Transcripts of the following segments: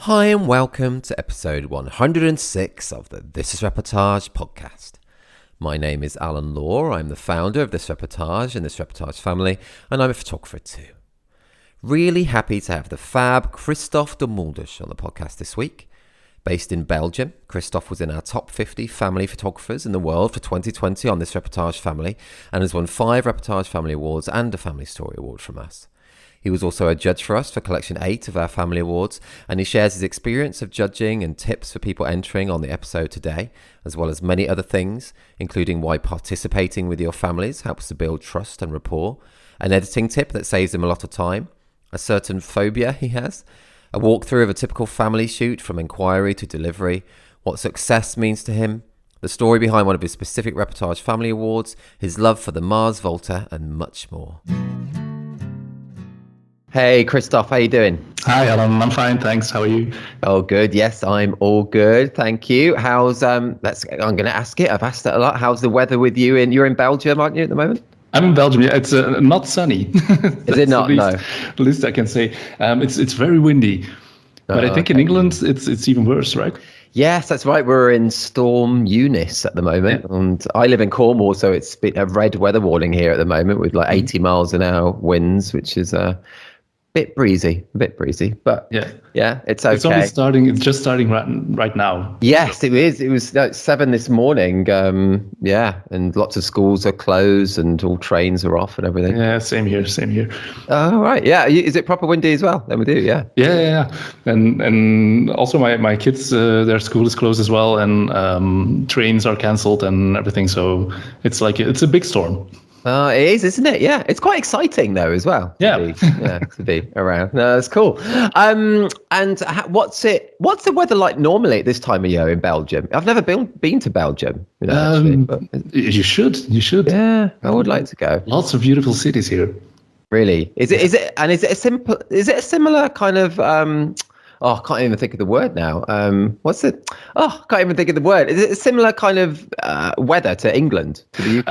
Hi and welcome to episode 106 of the This is Reportage podcast. My name is Alan Law. I'm the founder of This Reportage and This Reportage Family, and I'm a photographer too. Really happy to have the fab Christophe De Mulder on the podcast this week. Based in Belgium, Christophe was in our top 50 family photographers in the world for 2020 on This Reportage Family and has won 5 Reportage Family Awards and a Family Story Award from us. He was also a judge for us for collection 8 of our Family Awards, and he shares his experience of judging and tips for people entering on the episode today, as well as many other things, including why participating with your families helps to build trust and rapport, an editing tip that saves him a lot of time, a certain phobia he has, a walkthrough of a typical family shoot from enquiry to delivery, what success means to him, the story behind one of his specific Reportage Family Awards, his love for the Mars Volta, and much more. Hey, Christophe, how you doing? Hi, Alan. I'm fine, thanks. How are you? Oh, good. Yes, I'm all good. Thank you. How's I'm going to ask it. I've asked it a lot. How's the weather with you? You're in Belgium, aren't you, at the moment? I'm in Belgium. Yeah, it's not sunny. Is it not? No. The least I can say. It's very windy, but I think in England it's even worse, right? Yes, that's right. We're in Storm Eunice at the moment, and I live in Cornwall, so it's been a red weather warning here at the moment with like 80 miles an hour winds, which is a bit breezy, but yeah, it's okay. It's just starting right now. Yes, it is. It was 7 this morning. And lots of schools are closed and all trains are off and everything. Yeah, same here. Oh, right. Yeah. Is it proper windy as well? Then we do. Yeah. Yeah. And also my kids, their school is closed as well, and trains are cancelled and everything. So it's a big storm. It is, isn't it? Yeah, it's quite exciting though as well. To be around. No, that's cool. What's the weather like normally at this time of year in Belgium? I've never been to Belgium. Actually, but you should. Yeah, I would like to go. Lots of beautiful cities here. Really? Is it a similar kind of I can't even think of the word now. What's it? I can't even think of the word. Is it a similar kind of weather to England, to the UK?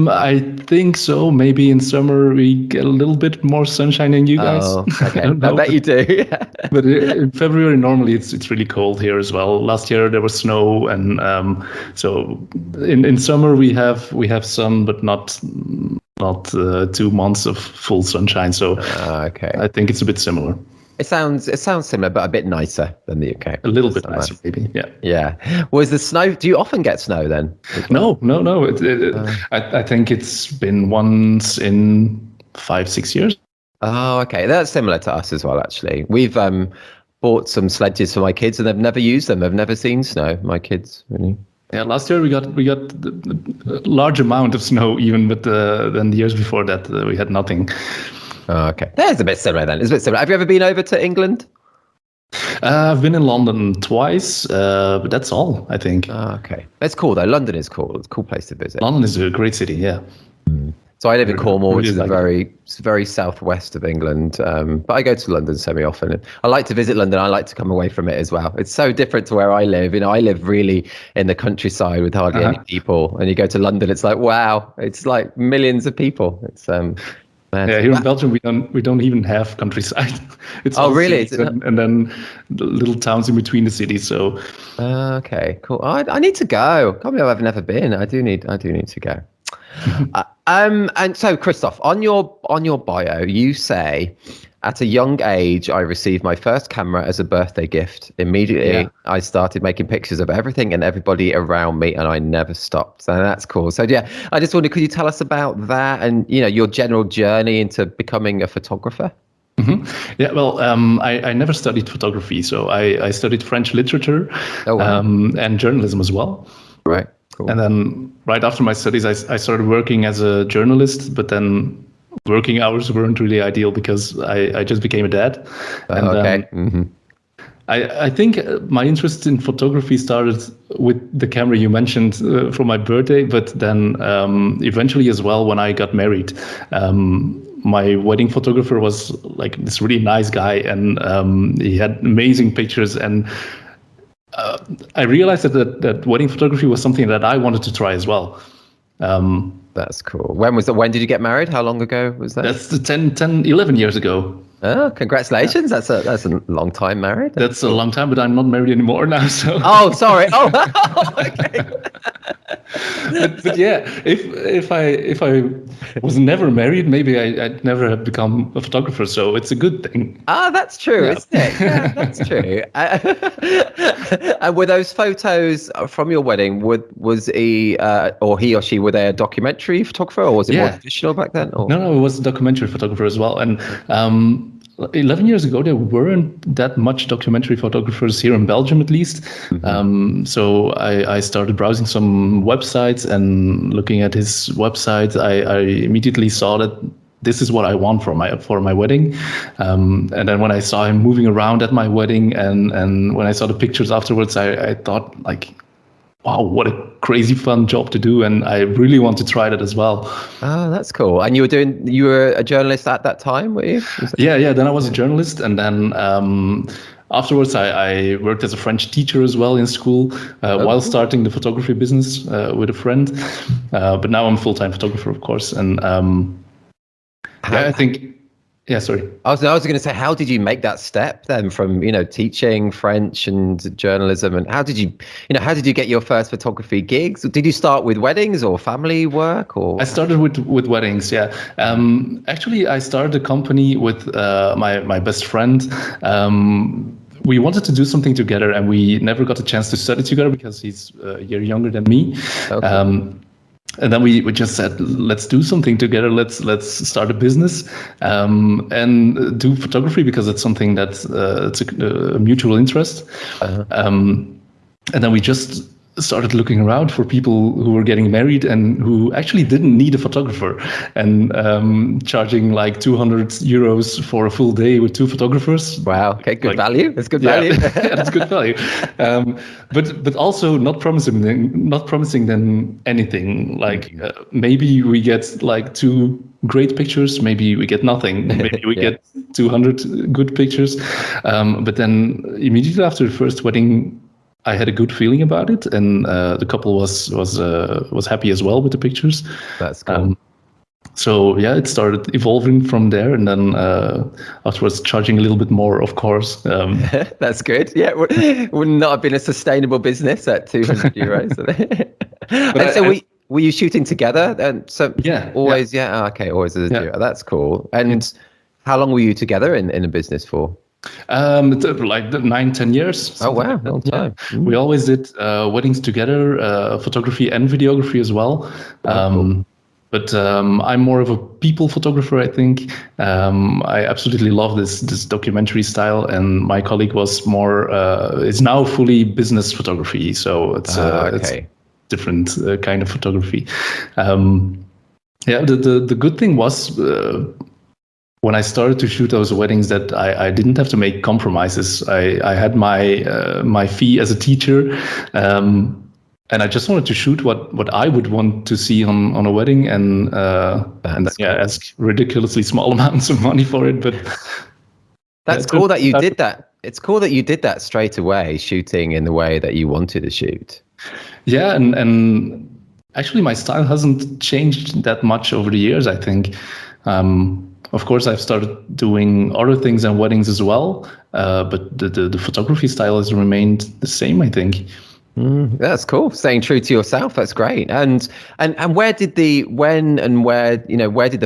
I think so. Maybe in summer we get a little bit more sunshine than you guys. Oh, okay. I bet you do. But in February, normally it's really cold here as well. Last year there was snow, and so in summer we have sun, but not 2 months of full sunshine. So okay. I think it's a bit similar. It sounds similar, but a bit nicer than the UK. A little bit nicer, maybe. Yeah. Yeah. Was the snow? Do you often get snow then? No. I think it's been once in 5-6 years. Oh, okay. That's similar to us as well. Actually, we've bought some sledges for my kids, and they've never used them. They've never seen snow. My kids, really. Yeah, last year we got a large amount of snow, even, but than the years before that we had nothing. Oh, okay. There's a bit similar then. It's a bit similar. Have you ever been over to England? I've been in London twice, but that's all, I think. Oh, okay. That's cool though. London is cool. It's a cool place to visit. London is a great city, yeah. So I live in Cornwall, which is very southwest of England. But I go to London semi-often. I like to visit London. I like to come away from it as well. It's so different to where I live. I live really in the countryside with hardly any people. And you go to London, it's like, wow, it's like millions of people. It's Yeah, here in Belgium we don't even have countryside. It's really? And then the little towns in between the cities. So okay, cool. I need to go. Can't believe I've never been. I do need to go. And so Christophe, on your bio, you say, at a young age, I received my first camera as a birthday gift. Immediately, I started making pictures of everything and everybody around me, and I never stopped. So that's cool. So yeah, I just wondered, could you tell us about that and your general journey into becoming a photographer? Mm-hmm. Yeah, well, I never studied photography, so I studied French literature and journalism as well. Right. Cool. And then right after my studies, I started working as a journalist, but then working hours weren't really ideal because I just became a dad. And, I think my interest in photography started with the camera you mentioned for my birthday, but then eventually as well when I got married. My wedding photographer was like this really nice guy, and he had amazing pictures, and I realized that wedding photography was something that I wanted to try as well. That's cool. When did you get married? How long ago was that? That's 11 years ago. Oh, congratulations. That's a long time married. That's a long time, but I'm not married anymore now. So. Oh, sorry. Oh, okay. but yeah, if I was never married, maybe I'd never have become a photographer. So it's a good thing. Ah, that's true, isn't it? Yeah, that's true. And were those photos from your wedding? Was he or he or she, were they a documentary photographer, or was it more traditional back then? Or? No, it was a documentary photographer as well. And 11 years ago, there weren't that much documentary photographers here in Belgium, at least. Mm-hmm. So I started browsing some websites, and looking at his website, I immediately saw that this is what I want for my wedding. And then when I saw him moving around at my wedding, and when I saw the pictures afterwards, I thought, like, wow, what a crazy fun job to do. And I really want to try that as well. Oh, that's cool. And you were a journalist at that time, were you? Yeah. Then I was a journalist. And then afterwards, I worked as a French teacher as well in school, while starting the photography business with a friend. But now I'm a full-time photographer, of course. And I think... Yeah, sorry. I was going to say, how did you make that step then from, teaching French and journalism, and how did you get your first photography gigs? Did you start with weddings or family work, or? I started with weddings. Yeah. Actually, I started a company with my best friend. We wanted to do something together, and we never got a chance to study together because he's a year younger than me. Okay. And then we just said, let's do something together. Let's start a business and do photography, because it's something that's it's a mutual interest. Uh-huh. And then we just started looking around for people who were getting married and who actually didn't need a photographer, and charging like 200 euros for a full day with 2 photographers. Wow. Okay. Good value. That's good value. Yeah, that's good value. But also not promising them anything. Like maybe we get like 2 great pictures, maybe we get nothing, maybe we get 200 good pictures. But then immediately after the first wedding, I had a good feeling about it, and the couple was happy as well with the pictures. That's cool. So yeah, it started evolving from there, and then afterwards charging a little bit more, of course. That's good. Yeah, it would not have been a sustainable business at 200 euros. And so were you shooting together? And so always, okay, always as a duo. That's cool. And how long were you together in a business for? Like 9-10 years. Oh wow, long time. Yeah. We always did weddings together, photography and videography as well. Cool. But I'm more of a people photographer, I think. I absolutely love this documentary style, and my colleague was more is now fully business photography, so it's different kind of photography. The good thing was, when I started to shoot those weddings, that I didn't have to make compromises. I had my fee as a teacher, and I just wanted to shoot what I would want to see on a wedding, and ask ridiculously small amounts of money for it. But that's cool that you did that. It's cool that you did that straight away, shooting in the way that you wanted to shoot. Yeah, and actually my style hasn't changed that much over the years, I think. Of course, I've started doing other things than weddings as well, but the photography style has remained the same, I think. That's cool. Staying true to yourself. That's great. And where did the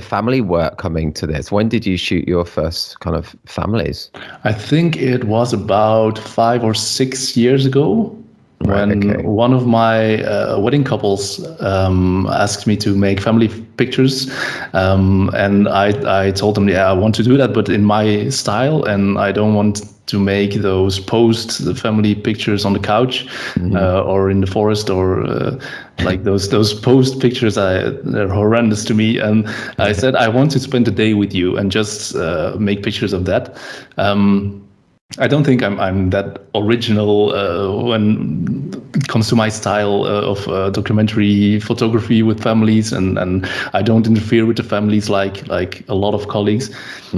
family work coming to this? When did you shoot your first kind of families? I think it was about 5 or 6 years ago. When one of my wedding couples asked me to make family pictures, and I told them, I want to do that, but in my style, and I don't want to make those post family pictures on the couch, or in the forest, or like those post pictures. They're horrendous to me, and I said I want to spend the day with you and just make pictures of that. I don't think I'm that original when it comes to my style of documentary photography with families, and I don't interfere with the families like a lot of colleagues.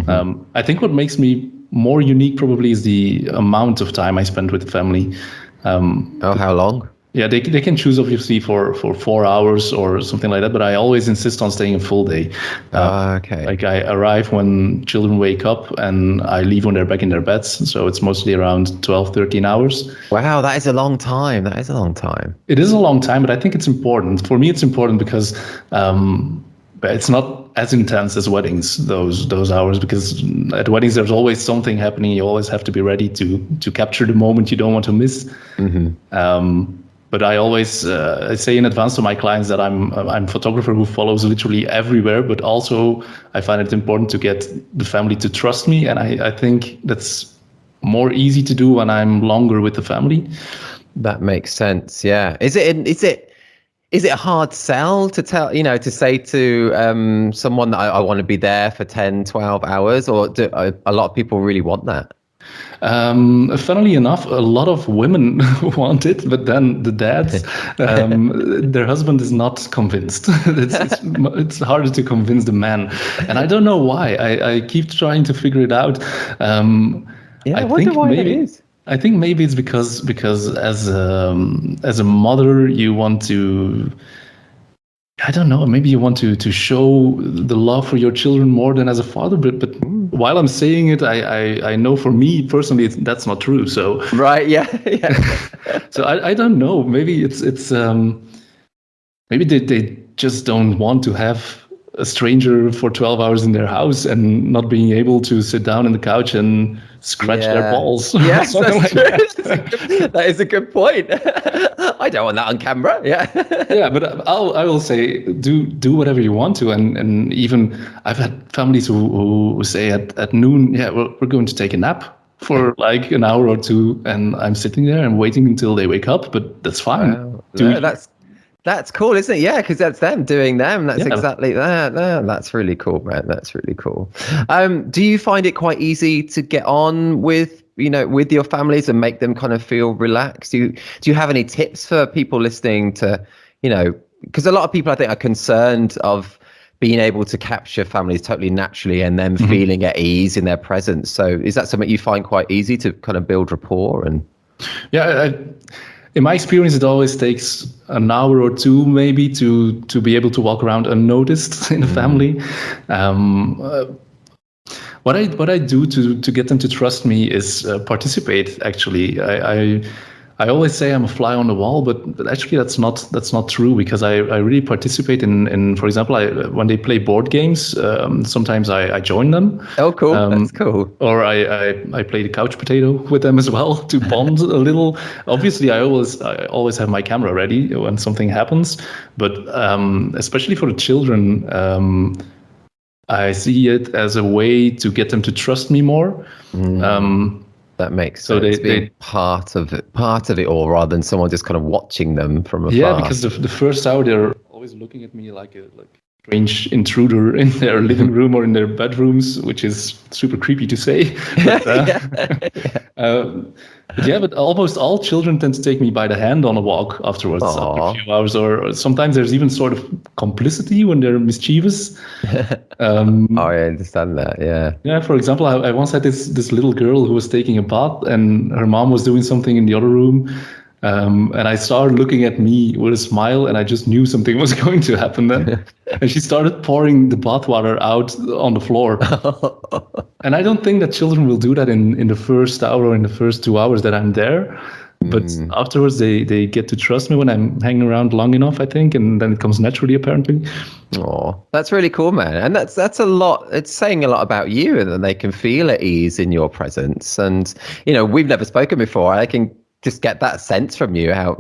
I think what makes me more unique probably is the amount of time I spend with the family. How long? Yeah, they can choose obviously for 4 hours or something like that, but I always insist on staying a full day. Okay. Like I arrive when children wake up and I leave when they're back in their beds. So it's mostly around 12, 13 hours. Wow, that is a long time. That is a long time. It is a long time, but I think it's important. For me, it's important because it's not as intense as weddings, those hours, because at weddings there's always something happening. You always have to be ready to capture the moment you don't want to miss. But I always I say in advance to my clients that I'm a photographer who follows literally everywhere, but also I find it important to get the family to trust me. And I think that's more easy to do when I'm longer with the family. That makes sense. Yeah. Is it a hard sell to tell, to say to someone that I want to be there for 10, 12 hours, or do a lot of people really want that? Funnily enough, a lot of women want it, but then the dads, their husband is not convinced. It's harder to convince the man, and I don't know why. I keep trying to figure it out. I wonder why that is. I think maybe it's because as a mother you want to. I don't know. Maybe you want to show the love for your children more than as a father. But while I'm saying it, I know for me personally that's not true. So right, yeah. So I don't know. Maybe it's maybe they just don't want to have a stranger for 12 hours in their house and not being able to sit down on the couch and scratch their balls. Yes, that's like true. That. That is a good point. I don't want that on camera. Yeah. Yeah, but I will say do whatever you want to, and even I've had families who say at noon, yeah, we're going to take a nap for like an hour or two, and I'm sitting there and waiting until they wake up, but that's fine. Wow. No, that's cool, isn't it? Yeah, because that's them doing them. That's exactly that. No, that's really cool, man. That's really cool. Do you find it quite easy to get on with your families and make them kind of feel relaxed? Do you have any tips for people listening to, because a lot of people I think are concerned of being able to capture families totally naturally and then feeling at ease in their presence. So is that something you find quite easy to kind of build rapport? And yeah, in my experience, it always takes an hour or two maybe to be able to walk around unnoticed in a family. What I do to get them to trust me is participate. Actually, I always say I'm a fly on the wall, but actually that's not true, because I really participate in for example, when they play board games, sometimes I join them. Oh, cool. That's cool. Or I play the couch potato with them as well to bond a little. Obviously, I always have my camera ready when something happens, but especially for the children, I see it as a way to get them to trust me more. That makes sense. So they part of it all, rather than someone just kind of watching them from afar. Yeah, because the first hour they're always looking at me like a strange intruder in their living room or in their bedrooms, which is super creepy to say. But almost all children tend to take me by the hand on a walk afterwards after a few hours, or sometimes there's even sort of complicity when they're mischievous. I understand that. Yeah. Yeah. For example, I once had this little girl who was taking a bath, and her mom was doing something in the other room. And I saw her looking at me with a smile, and I just knew something was going to happen then. And she started pouring the bathwater out on the floor. And I don't think that children will do that in the first hour or in the first 2 hours that I'm there. But afterwards, they get to trust me when I'm hanging around long enough, I think, and then it comes naturally, apparently. Oh, that's really cool, man. And that's a lot. It's saying a lot about you, and that they can feel at ease in your presence. And, we've never spoken before. I can just get that sense from you, how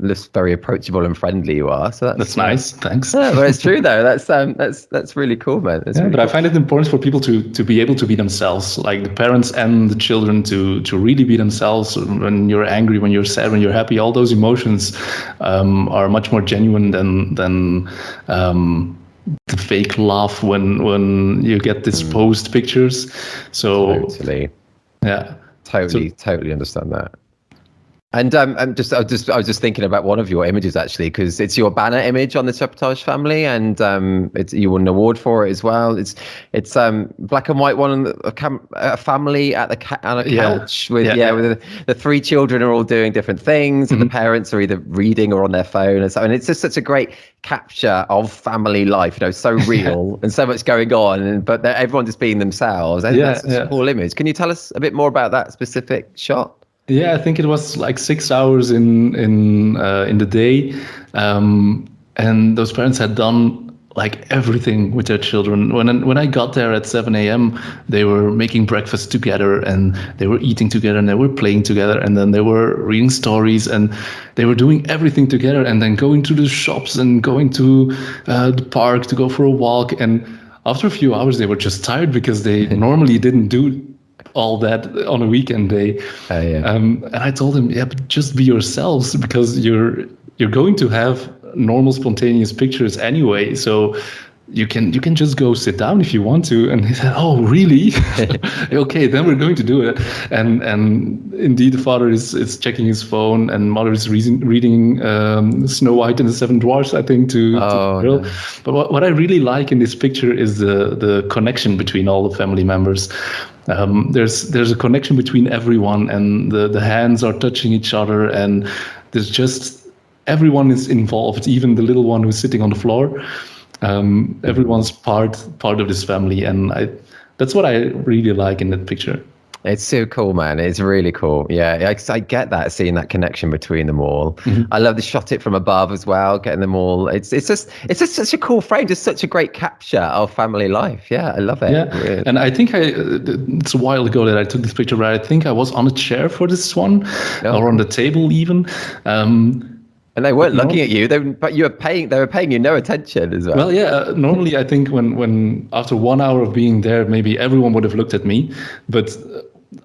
just very approachable and friendly you are. So that's nice. Thanks. Yeah, but it's true though. That's really cool, man. Really cool. I find it important for people to be able to be themselves, like the parents and the children to really be themselves. When you're angry, when you're sad, when you're happy, all those emotions are much more genuine than the fake laugh when you get these posed pictures. So totally. Yeah. Totally understand that. And I was just thinking about one of your images actually, because it's your banner image on this Reportage Family, and you won an award for it as well. It's black and white one, a family at on a couch with with the three children are all doing different things, and the parents are either reading or on their phone, and so. And it's just such a great capture of family life, so real and so much going on, but everyone just being themselves. I think that's such a cool image. Can you tell us a bit more about that specific shot? Yeah, I think it was like 6 hours in the day, and those parents had done like everything with their children. When I got there at 7 a.m., they were making breakfast together, and they were eating together, and they were playing together, and then they were reading stories, and they were doing everything together, and then going to the shops and going to the park to go for a walk. And after a few hours, they were just tired because they normally didn't do all that on a weekend day. And I told him, but just be yourselves, because you're going to have normal spontaneous pictures anyway, so you can just go sit down if you want to. And he said, oh really? Okay, then we're going to do it. And indeed the father is checking his phone, and mother is reading Snow White and the Seven Dwarfs, I think, to the girl. No. But what I really like in this picture is the connection between all the family members. There's a connection between everyone, and the hands are touching each other, and there's just everyone is involved, even the little one who's sitting on the floor. Everyone's part of this family, and that's what I really like in that picture. It's so cool, man. It's really cool. Yeah, I get that, seeing that connection between them all. Mm-hmm. I love the shot it from above as well, getting them all. It's just such a cool frame, just such a great capture of family life. Yeah, I love it. Yeah, really. And I think it's a while ago that I took this picture, but I think I was on a chair for this one, or on the table even. And they weren't looking at you, but they were paying you no attention as well. Well, yeah, normally I think when after 1 hour of being there, maybe everyone would have looked at me, but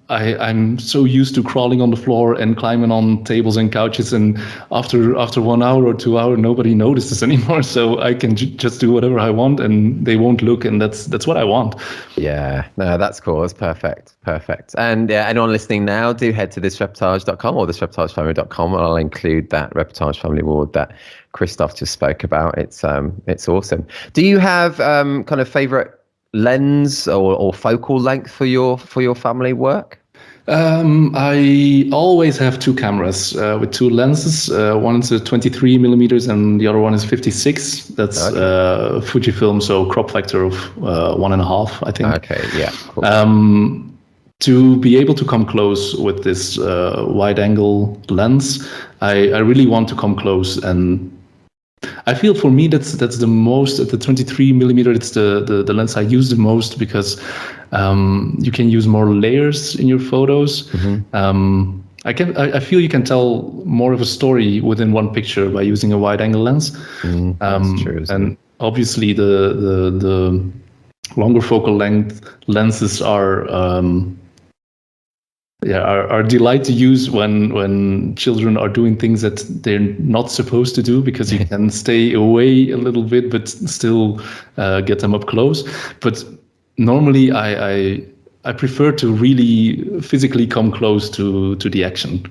I'm so used to crawling on the floor and climbing on tables and couches, and after 1 hour or 2 hours, nobody notices anymore. So I can just do whatever I want, and they won't look, and that's what I want. Yeah, no, that's cool. That's perfect. And anyone listening now, do head to thisreportage.com or thisreportagefamily.com, and I'll include that Reportage Family Award that Christophe just spoke about. It's awesome. Do you have kind of favorite lens or focal length for your family work? I always have two cameras with two lenses. One is a 23 millimeters and the other one is 56. That's Fujifilm, so crop factor of 1.5, I think. Okay, yeah. Cool. To be able to come close with this wide angle lens, I really want to come close, and I feel for me that's the most, the 23 millimeter. It's the lens I use the most, because you can use more layers in your photos. Mm-hmm. I feel you can tell more of a story within one picture by using a wide angle lens. That's true. And obviously the longer focal length lenses are a delight to use when children are doing things that they're not supposed to do, because you can stay away a little bit but still get them up close. But normally I prefer to really physically come close to the action.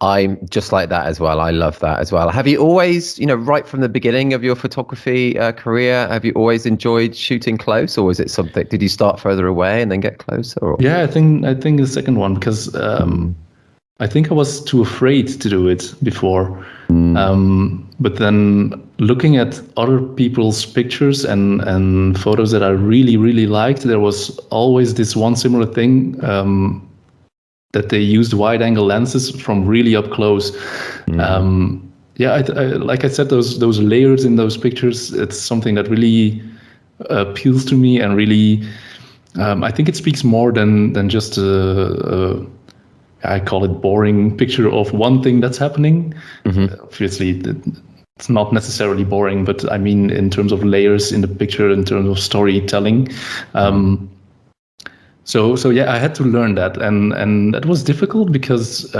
I'm just like that as well. I love that as well. Have you always, right from the beginning of your photography career, have you always enjoyed shooting close, or was it something? Did you start further away and then get closer? Or? Yeah, I think the second one, because I think I was too afraid to do it before. But then looking at other people's pictures and photos that I really, really liked, there was always this one similar thing. That they used wide angle lenses from really up close. Like I said, those layers in those pictures, it's something that really appeals to me, and really, I think it speaks more than just I call it boring picture of one thing that's happening. Mm-hmm. Obviously, it's not necessarily boring, but I mean in terms of layers in the picture, in terms of storytelling. So yeah, I had to learn that, and that was difficult, because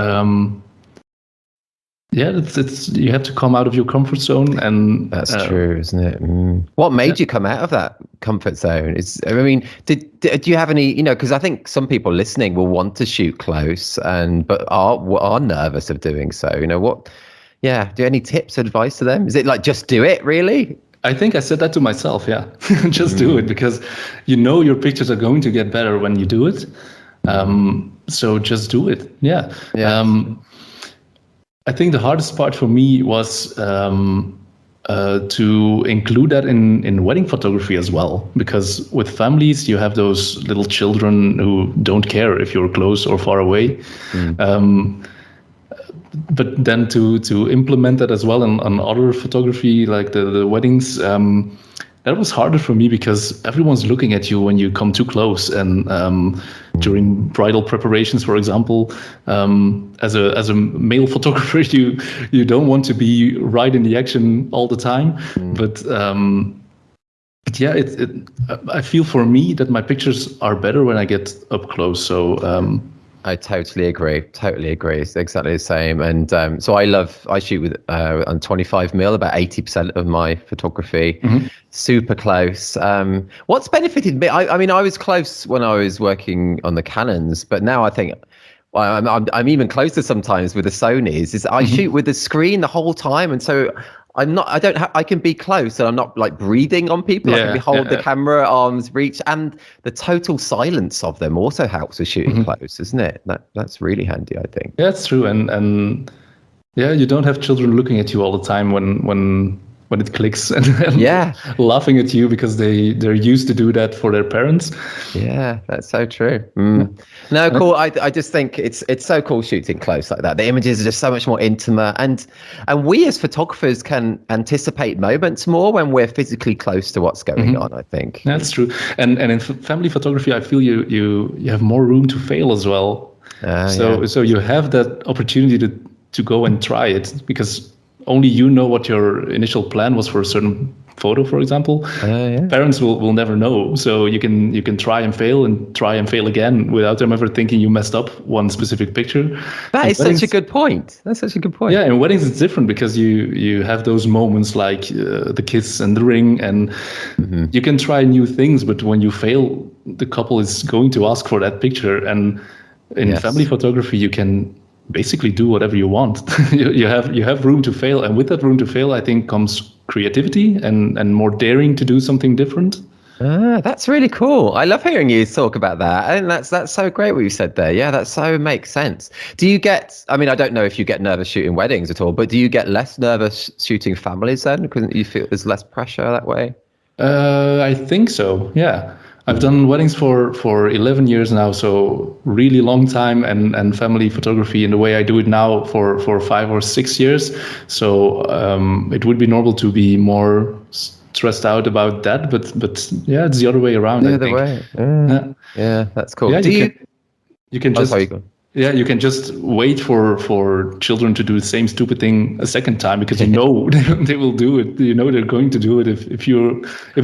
Yeah, it's you have to come out of your comfort zone, and That's true, isn't it? What made you come out of that comfort zone? I mean, do you have any? Because I think some people listening will want to shoot close, but are nervous of doing so. What? Yeah. Do you have any tips, advice to them? Is it like just do it? Really? I think I said that to myself. Yeah, just do it, because your pictures are going to get better when you do it. So just do it. Yeah. Yeah. I think the hardest part for me was to include that in wedding photography as well, because with families you have those little children who don't care if you're close or far away. But then to implement that as well on other photography, like the weddings, that was harder for me, because everyone's looking at you when you come too close. And during bridal preparations, for example, as a male photographer, you don't want to be right in the action all the time. But yeah, I feel for me that my pictures are better when I get up close. So I totally agree. It's exactly the same. And so I shoot with on 25mm, about 80% of my photography, super close. What's benefited me? I mean, I was close when I was working on the Canons, but now I think I'm even closer sometimes with the Sonys. I shoot with the screen the whole time, and so I can be close and I'm not like breathing on people. I can hold the camera at arm's reach, and the total silence of them also helps with shooting close, isn't it? That's really handy, I think. Yeah, it's true. And yeah, you don't have children looking at you all the time when it clicks and laughing at you, because they're used to do that for their parents. Yeah, that's so true. No, cool. I just think it's so cool shooting close like that. The images are just so much more intimate, and we as photographers can anticipate moments more when we're physically close to what's going on, I think. That's true. And in family photography, I feel you have more room to fail as well. So you have that opportunity to go and try it, because only you know what your initial plan was for a certain photo, for example. Parents will never know. So you can try and fail again without them ever thinking you messed up one specific picture. That is such a good point. Yeah, in weddings it's different, because you have those moments like the kiss and the ring, and you can try new things. But when you fail, the couple is going to ask for that picture. And in family photography, you can basically do whatever you want. you have room to fail, and with that room to fail, I think comes creativity and more daring to do something different. That's really cool. I love hearing you talk about that. And that's so great what you said there. Yeah, that so makes sense. Do you get, I mean, I don't know if you get nervous shooting weddings at all, but do you get less nervous shooting families then? Because you feel there's less pressure that way? I think so, yeah. I've done weddings for 11 years now, so really long time, and family photography in the way I do it now for 5 or 6 years. So it would be normal to be more stressed out about that, but yeah, it's the other way around. The other way. Yeah, that's cool. Yeah, you can just you can just wait for children to do the same stupid thing a second time, because they will do it. They're going to do it if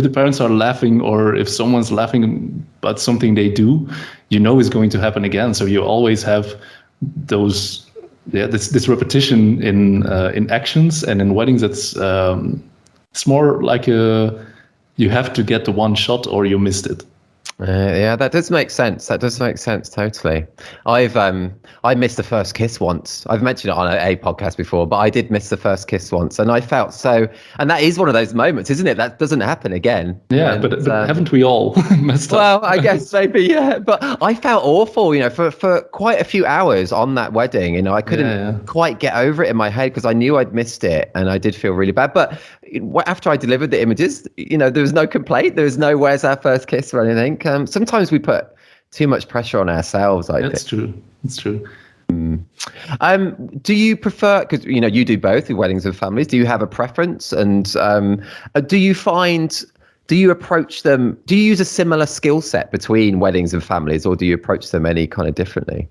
the parents are laughing, or if someone's laughing about something they do, it's going to happen again. So you always have those this repetition in actions. And in weddings it's more like you have to get the one shot or you missed it. Yeah, that does make sense. Totally. I missed the first kiss once. I've mentioned it on a podcast before, but I did miss the first kiss once, and I felt so. And that is one of those moments, isn't it? That doesn't happen again. Yeah, but haven't we all messed up? Well, I guess maybe, yeah. But I felt awful, for quite a few hours on that wedding. I couldn't quite get over it in my head, because I knew I'd missed it, and I did feel really bad. But after I delivered the images, there was no complaint. There was no "where's our first kiss" or anything. Sometimes we put too much pressure on ourselves. That's true. It's true. Do you prefer, because you do both with weddings and families, do you have a preference? And do you approach them, do you use a similar skill set between weddings and families, or do you approach them any kind of differently?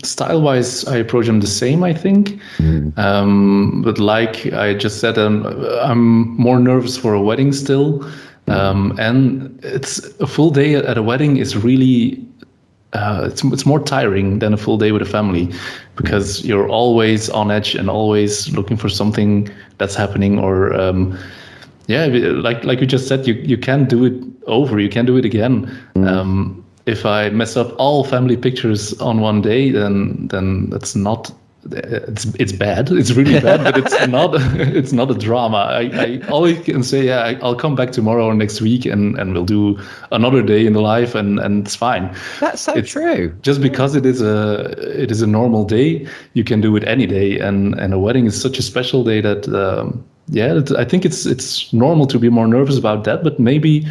Style-wise, I approach them the same, I think. But like I just said, I'm more nervous for a wedding still. And it's a full day at a wedding is really it's more tiring than a full day with a family, because you're always on edge and always looking for something that's happening, or like you just said, you can't do it over, you can't do it again. If I mess up all family pictures on one day, then that's not. It's bad. It's really bad, but it's not a drama. I always can say, yeah, I'll come back tomorrow or next week, and we'll do another day in the life, and it's fine. That's so true. Just because it is a normal day, you can do it any day, and a wedding is such a special day that I think it's normal to be more nervous about that, but maybe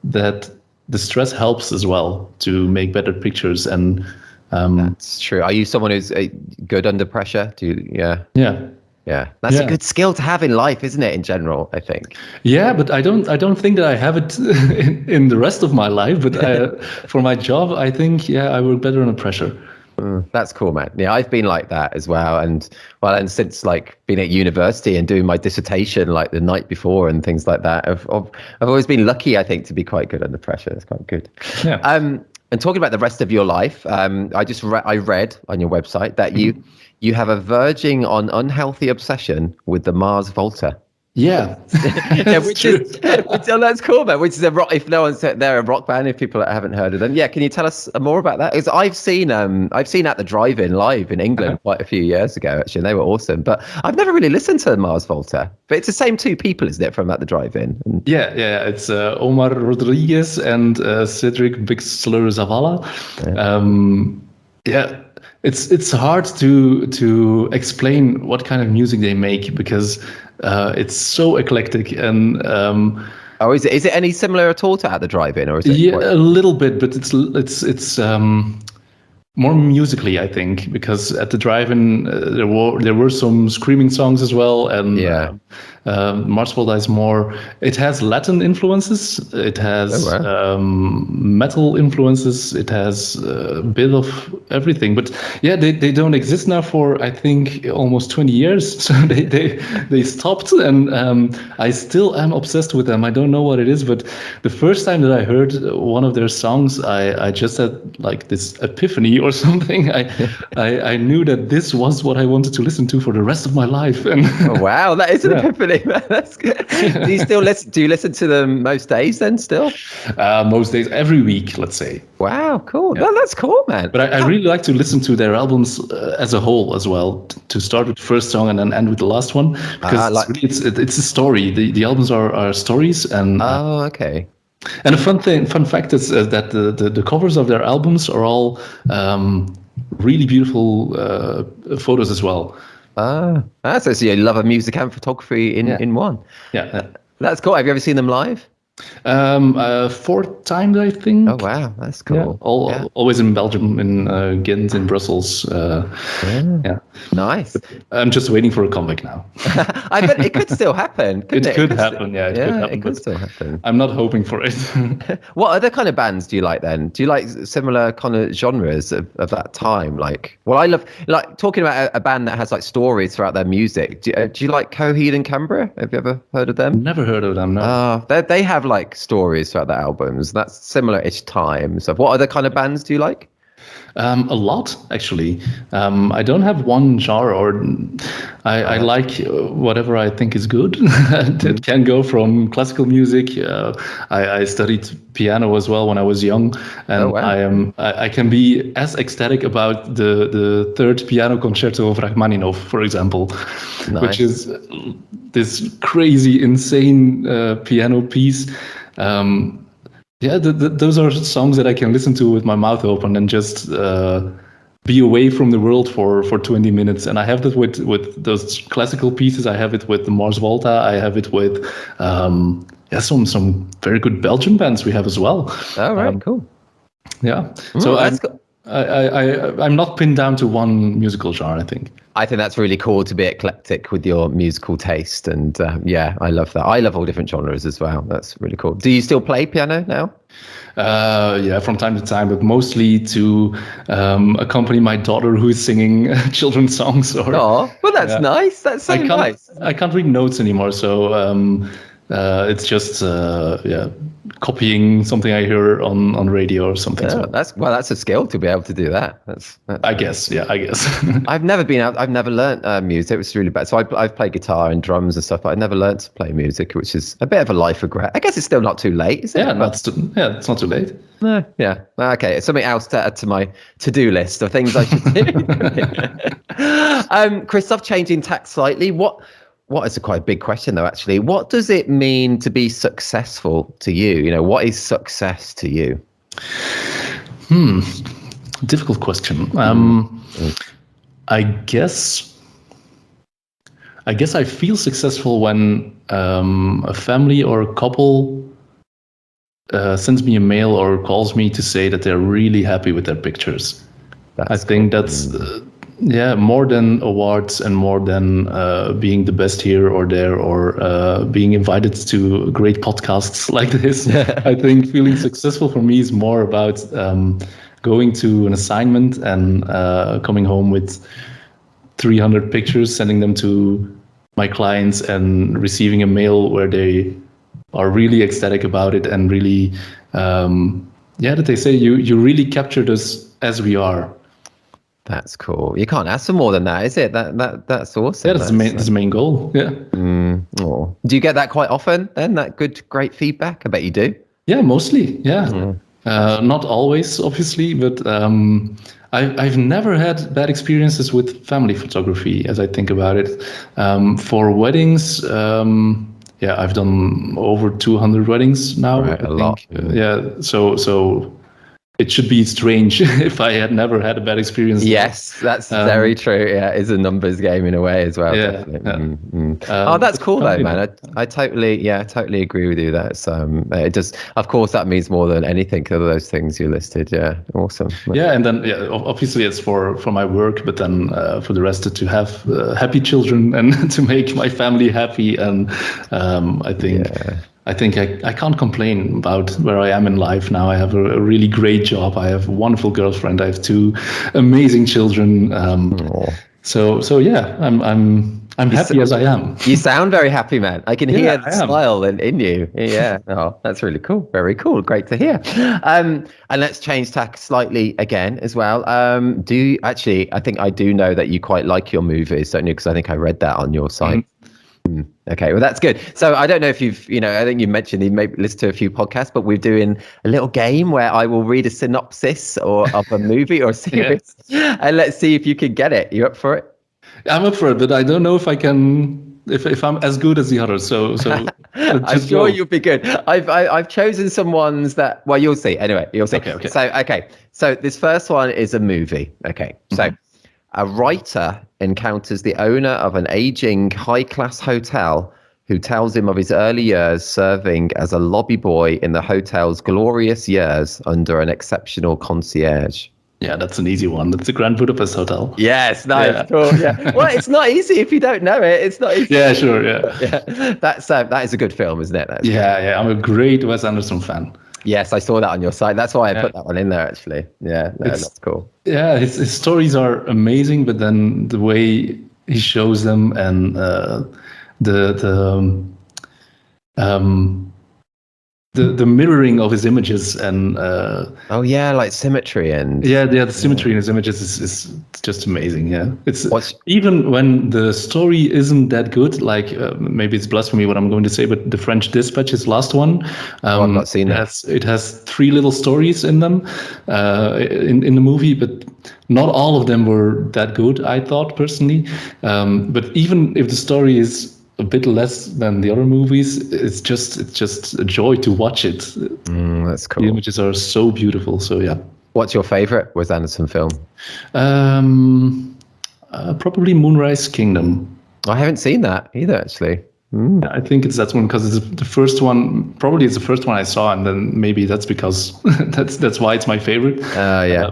that the stress helps as well to make better pictures. And that's true. Are you someone who's good under pressure? Do you? Yeah. That's a good skill to have in life, isn't it? In general, I think. Yeah, but I don't think that I have it in the rest of my life. But for my job, I think I work better under pressure. That's cool, man. Yeah, I've been like that as well, and since like being at university and doing my dissertation like the night before and things like that, I've always been lucky, I think, to be quite good under pressure. It's quite good. Yeah. And talking about the rest of your life, I read on your website that you have a verging on unhealthy obsession with the Mars Volta. Yeah, that's cool, man. Which is a rock. If no one's they're a rock band. If people haven't heard of them, can you tell us more about that? Because I've seen at the Drive-In live in England quite a few years ago, actually, and they were awesome. But I've never really listened to Mars Volta. But it's the same two people, isn't it, from at the Drive-In? Yeah. It's Omar Rodriguez and Cedric Bixler Zavala. It's hard to explain what kind of music they make, because it's so eclectic. And is it any similar at all to at the Drive-In, or is it? Yeah, a little bit, but it's more musically, I think, because at the Drive-In there were some screaming songs as well, and Mars Volta is more. It has Latin influences, it has metal influences, it has a bit of everything. But they don't exist now for, I think, almost 20 years. So they stopped, and I still am obsessed with them. I don't know what it is, but the first time that I heard one of their songs, I just had like this epiphany or something. I knew that this was what I wanted to listen to for the rest of my life. And wow, that is an epiphany. That's good. Do you still listen? Do you listen to them most days then? Still? Most days, every week, let's say. Wow, cool. Yeah. No, that's cool, man. But I really like to listen to their albums as a whole as well. To start with the first song and then end with the last one, because it's a story. The albums are stories, and okay. And a fun fact is that the covers of their albums are all really beautiful photos as well. So you love of music and photography in one. Yeah. That's cool. Have you ever seen them live? 4 times, I think. Oh wow, that's cool. Always in Belgium, in Ghent, in Brussels. Nice. But I'm just waiting for a comeback now. I bet it could still happen. It could happen. It could happen. It could still happen. I'm not hoping for it. What other kind of bands do you like then? Do you like similar kind of genres of that time? I love talking about a band that has like stories throughout their music. Do you like Coheed and Cambria? Have you ever heard of them? Never heard of them. No. They have like stories throughout their albums. That's similar-ish time. So what other kind of bands do you like? A lot, actually. I don't have one genre, or I like whatever I think is good. It can go from classical music. I studied piano as well when I was young, and I can be as ecstatic about the third piano concerto of Rachmaninoff, for example, which is this crazy, insane piano piece. Those are songs that I can listen to with my mouth open and just be away from the world for 20 minutes. And I have that with those classical pieces. I have it with the Mars Volta. I have it with some very good Belgian bands we have as well. All right, cool. Yeah. So I'm not pinned down to one musical genre, I think. I think that's really cool to be eclectic with your musical taste. And I love that. I love all different genres as well. That's really cool. Do you still play piano now? From time to time, but mostly to accompany my daughter who is singing children's songs. Well, that's nice. That's so nice. I can't read notes anymore, so It's just copying something I hear on radio or something. Yeah, that's a skill to be able to do that. That's I guess. I've never learnt music. It was really bad. So I've played guitar and drums and stuff, but I've never learnt to play music, which is a bit of a life regret. I guess it's still not too late, is it? It's not too late. No, yeah. Okay, it's something else to add to my to-do list of things I should do. Christophe, changing tack slightly. What is quite a big question though, actually. What does it mean to be successful to you? You know, what is success to you? Difficult question. I guess I feel successful when a family or a couple sends me a mail or calls me to say that they're really happy with their pictures. I think that's more than awards and more than being the best here or there or being invited to great podcasts like this. I think feeling successful for me is more about going to an assignment and coming home with 300 pictures, sending them to my clients and receiving a mail where they are really ecstatic about it and really, that they say you really captured us as we are. That's cool. You can't ask for more than that, is it? That's awesome. Yeah, that's the main goal. Yeah. Do you get that quite often then? That great feedback? I bet you do. Yeah, mostly. Yeah. Not always, obviously, but I've never had bad experiences with family photography as I think about it. For weddings, I've done over 200 weddings now. Right, a lot. So it should be strange if I had never had a bad experience. Yes, that's very true. Yeah, it's a numbers game in a way as well. Yeah. That's cool though, man. I totally agree with you. That's it does. Of course, that means more than anything of those things you listed. Yeah, awesome. Yeah, and then obviously it's for my work, but then for the rest to have happy children and to make my family happy, and I think I can't complain about where I am in life now. I have a really great job. I have a wonderful girlfriend. I have 2 amazing children. So yeah, I'm happy as I am. You sound very happy, man. I can hear the smile in you. Yeah. Oh, that's really cool. Very cool. Great to hear. And let's change tack slightly again as well. I think I do know that you quite like your movies, don't you? Because I think I read that on your site. Okay, well, that's good. So I don't know if I think you mentioned you may listen to a few podcasts, but we're doing a little game where I will read a synopsis of a movie or a series, and let's see if you can get it. You up for it? I'm up for it, but I don't know if I can, if I'm as good as the others. So I'm sure you'll be good. I've chosen some ones that, well, you'll see. Anyway, you'll see. Okay. So this first one is a movie. Okay, so a writer encounters the owner of an aging high-class hotel who tells him of his early years serving as a lobby boy in the hotel's glorious years under an exceptional concierge. Yeah, that's an easy one. That's the Grand Budapest Hotel. Yes, nice. Cool. Yeah. Well, it's not easy if you don't know it. It's not easy. Yeah, sure. Yeah. That is a good film, isn't it? Yeah. I'm a great Wes Anderson fan. Yes, I saw that on your site. That's why I put that one in there, actually. Yeah, that's cool. Yeah, his stories are amazing, but then the way he shows them and the mirroring of his images and like symmetry and the symmetry in his images is just amazing. Yeah, even when the story isn't that good, like maybe it's blasphemy what I'm going to say, but the French Dispatch, his last one, I've not seen it. It has 3 little stories in them in the movie, but not all of them were that good, I thought personally. But even if the story is a bit less than the other movies, it's just a joy to watch it. That's cool. The images are so beautiful. So yeah. What's your favorite Wes Anderson film? Probably Moonrise Kingdom. I haven't seen that either, actually. I think it's that one because it's the first one. Probably it's the first one I saw, and then maybe that's because that's why it's my favorite.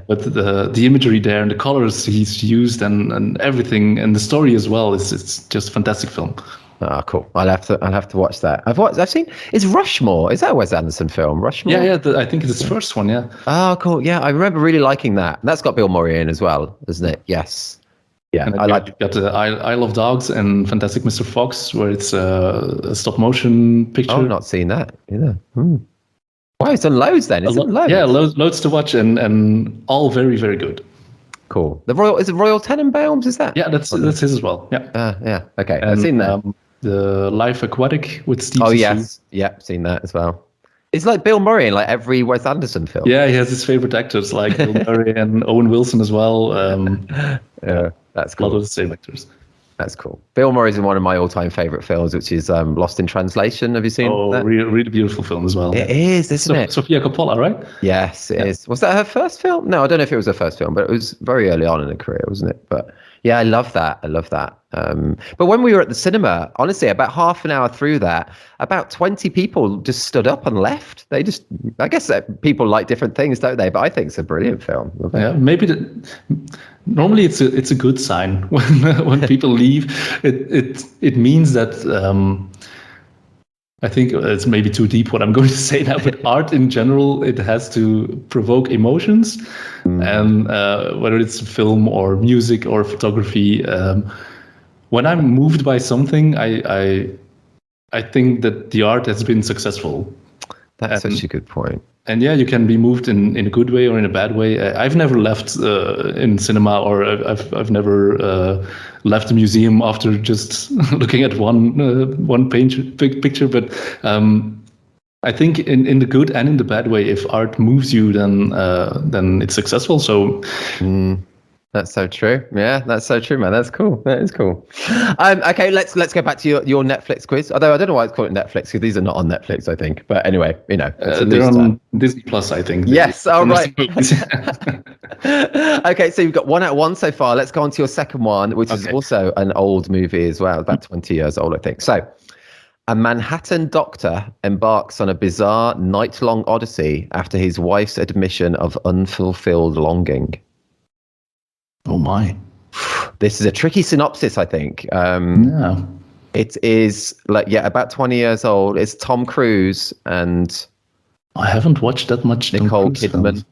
But the imagery there and the colors he's used and everything and the story as well it's just a fantastic film. Ah, cool. I'll have to watch that. I've seen. Is Rushmore? Is that a Wes Anderson film? Rushmore. Yeah. I think it's his first one. Yeah. Oh, cool. Yeah, I remember really liking that. That's got Bill Murray in as well, isn't it? Yes. Yeah, And then I like. you've got I Love Dogs and Fantastic Mr. Fox, where it's a stop motion picture. Oh, I've not seen that either. Wow, it's on loads then. It's on loads. Yeah, loads to watch, and all very, very good. Cool. Is it Royal Tenenbaums? Is that? Yeah, that's his as well. Yeah. Yeah. Okay, And, I've seen that. The Life Aquatic with Steve Zissou. Yes. Yep, seen that as well. It's like Bill Murray in like every Wes Anderson film. Yeah, he has his favorite actors like Bill Murray and Owen Wilson as well. Yeah, that's cool. A lot of the same actors. That's cool. Bill Murray's in one of my all-time favorite films, which is Lost in Translation. Have you seen that? Really beautiful film as well. It is, isn't it? Sofia Coppola, right? Yes, it is. Was that her first film? No, I don't know if it was her first film, but it was very early on in her career, wasn't it? But yeah, I love that. But when we were at the cinema, honestly, about half an hour through that, about 20 people just stood up and left. I guess that people like different things, don't they? But I think it's a brilliant film. Yeah, maybe normally it's a good sign when people leave. It means that I think it's maybe too deep what I'm going to say now, but art in general, it has to provoke emotions, and whether it's film or music or photography. When I'm moved by something, I think that the art has been successful. That's such a good point. And yeah, you can be moved in a good way or in a bad way. I've never left in cinema, or I've never left a museum after just looking at one picture. But I think in the good and in the bad way, if art moves you, then it's successful. So. That's so true. Yeah, that's so true, man. That's cool. That is cool. Okay, let's go back to your Netflix quiz. Although I don't know why it's called Netflix, because these are not on Netflix, I think. But anyway, they're on Disney Plus, I think. Yes. All right. Okay, so you've got 1 out of 1 so far. Let's go on to your second one, which is also an old movie as well, about 20 years old, I think. So, a Manhattan doctor embarks on a bizarre night-long odyssey after his wife's admission of unfulfilled longing. Oh my! This is a tricky synopsis, I think. Yeah. It is about 20 years old. It's Tom Cruise and I haven't watched that much. Nicole Kidman.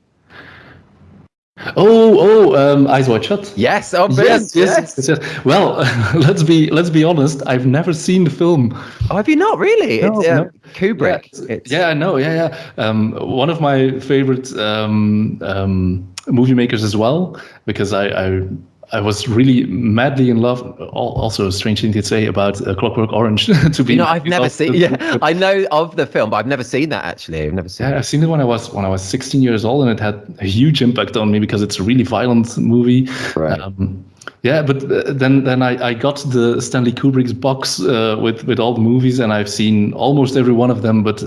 Eyes Wide Shut. Yes. Oh, brilliant. Yes. Well, let's be honest. I've never seen the film. Oh, have you not really? No, it's Kubrick. Yeah, I know. Yeah. One of my favorite movie makers as well, because I was really madly in love. Also, a strange thing to say about Clockwork Orange. I've never seen. Yeah, I know of the film, but I've never seen that actually. I've seen it when I was 16 years old, and it had a huge impact on me because it's a really violent movie. Right. But then I got the Stanley Kubrick's box with all the movies, and I've seen almost every one of them. But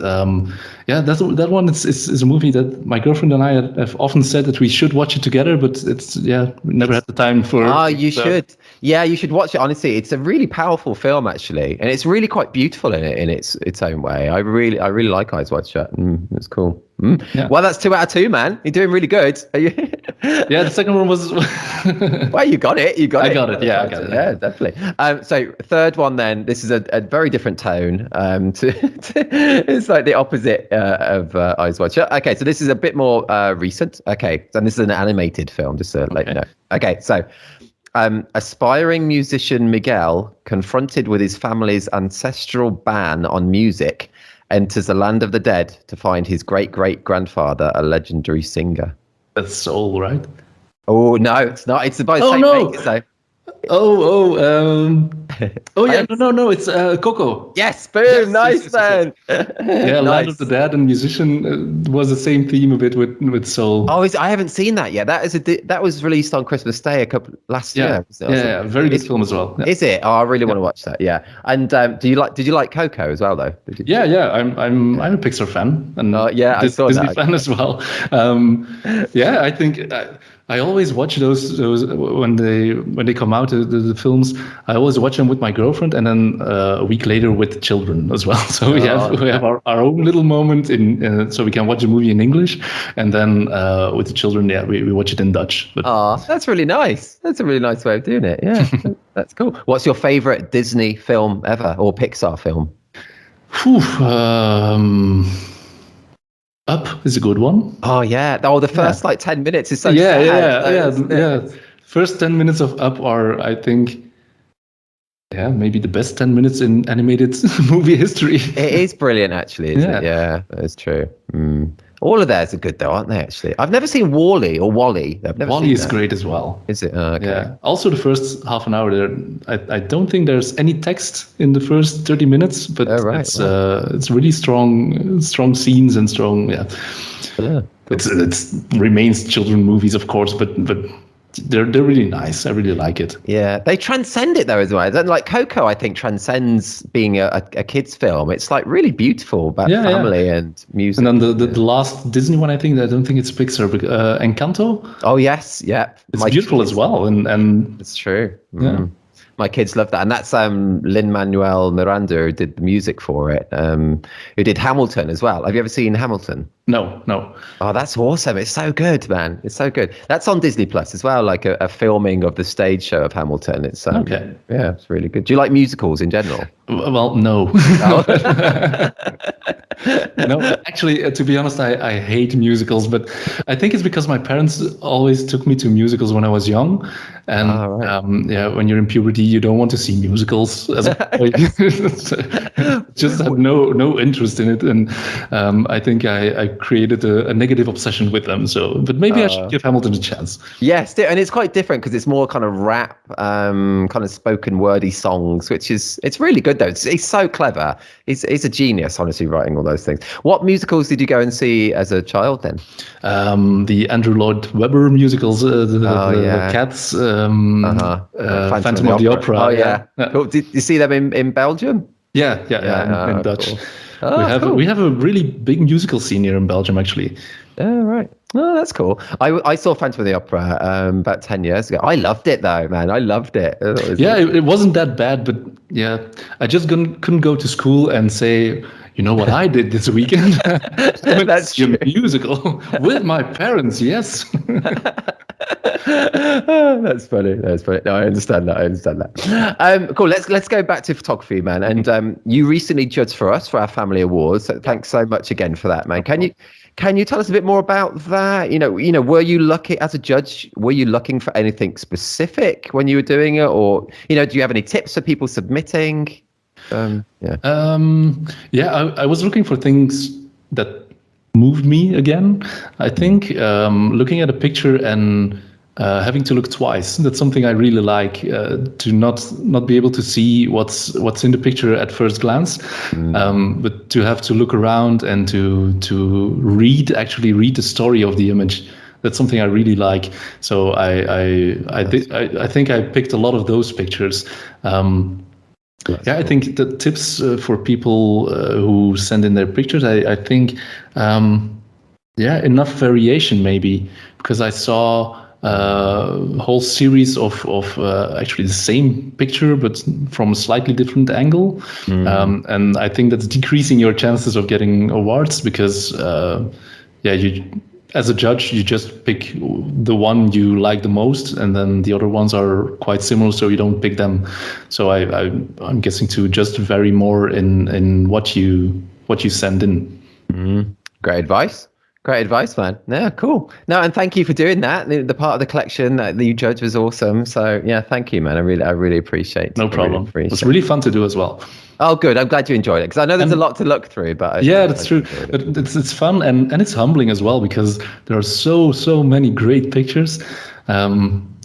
that one is a movie that my girlfriend and I have often said that we should watch it together, but we never had the time for. You should. Yeah, you should watch it. Honestly, it's a really powerful film actually, and it's really quite beautiful in its own way. I really like Eyes Wide Shut. It's cool. Yeah. Well, that's 2 out of 2, man. You're doing really good. Are you? Yeah, the second one was. Well, you got it. I got it. Yeah, I got it. Yeah, definitely. So third one then. This is a very different tone. It's like the opposite of Eyes Wide Shut. Okay, so this is a bit more recent. Okay, and this is an animated film. Just to let you know. Okay, so. Aspiring musician Miguel, confronted with his family's ancestral ban on music, enters the land of the dead to find his great-great-grandfather, a legendary singer. That's Soul, right? Oh, no, it's not. It's about the same maker, so. No, it's Coco. Yes, boom, nice, man. Yeah, Land of the Dead and Musician was the same theme a bit with Soul. Oh, I haven't seen that yet. That was released on Christmas Day last year. Yeah, very good film as well. Yeah. Is it? Oh, I really want to watch that. Yeah, and did you like Coco as well though? Yeah, I'm a Pixar fan, and I saw Disney that. fan as well. I think. I always watch those when they come out the films. I always watch them with my girlfriend, and then a week later with the children as well. So we have our own little moment so we can watch the movie in English, and then with the children, we watch it in Dutch. That's really nice. That's a really nice way of doing it. Yeah, that's cool. What's your favorite Disney film ever, or Pixar film? Up is a good one. Oh yeah. Oh, the first 10 minutes is so sad. Yeah. first 10 minutes of Up are, I think, maybe the best 10 minutes in animated movie history. It is brilliant, actually, isn't it? Yeah, that's true. All of theirs are good, though, aren't they, actually? I've never seen Wall-E or Wall-E. I've never Wall-E seen is that. great as well. Is it? Oh, okay. Yeah. Also, the first half an hour there, I don't think there's any text in the first 30 minutes, but it's really strong scenes and strong, Cool. It's remains children movies, of course, but they're really nice. I really like it. Yeah, they transcend it though as well. Like Coco, I think transcends being a kid's film. It's like really beautiful about family and music. And then the last Disney one, I don't think it's Pixar, but Encanto. Oh yes, yeah, it's beautiful as well, and it's true. Yeah. My kids love that, and that's Lin-Manuel Miranda who did the music for it. Who did Hamilton as well? Have you ever seen Hamilton? No. Oh, that's awesome! It's so good, man. It's so good. That's on Disney Plus as well, like a filming of the stage show of Hamilton. It's okay. Yeah, it's really good. Do you like musicals in general? Well, no. No, actually, to be honest, I hate musicals, but I think it's because my parents always took me to musicals when I was young. And when you're in puberty, you don't want to see musicals as a boy. Just had no interest in it. And I think I created a negative obsession with them. But maybe I should give Hamilton a chance. Yes, and it's quite different because it's more kind of rap, kind of spoken wordy songs, it's really good though. He's so clever. He's a genius, honestly, writing all those things. What musicals did you go and see as a child then? The Andrew Lloyd Webber musicals, the Cats, Phantom of the Opera. Oh yeah. Cool. Did you see them in Belgium? Yeah, in Dutch. Cool. We have a really big musical scene here in Belgium, actually. Oh, right. Oh, that's cool. I saw Phantom of the Opera about 10 years ago. I loved it though, man. I loved it. It wasn't that bad, but I just couldn't go to school and say, you know what I did this weekend? That's true. A musical with my parents. Yes. That's funny. No, I understand that. Cool. Let's go back to photography, man. And you recently judged for us for our family awards. So thanks so much again for that, man. Can you tell us a bit more about that? You know, were you lucky as a judge? Were you looking for anything specific when you were doing it, or do you have any tips for people submitting? I was looking for things that moved me again. I think looking at a picture and having to look twice. That's something I really like, to not be able to see what's in the picture at first glance, but to have to look around and to actually read the story of the image. That's something I really like. So I think I picked a lot of those pictures. I think the tips for people who send in their pictures, I think, enough variation maybe, because I saw a whole series of actually the same picture but from a slightly different angle, and I think that's decreasing your chances of getting awards because you, as a judge, you just pick the one you like the most, and then the other ones are quite similar, so you don't pick them. So I'm guessing to just vary more in what you send in. Great advice, man. Yeah, cool. No, and thank you for doing that. The part of the collection that you judged was awesome. So yeah, thank you, man. I really appreciate it. No problem. It was really fun to do as well. Oh, good. I'm glad you enjoyed it because I know there's a lot to look through. But that's true. But it's fun and it's humbling as well because there are so many great pictures.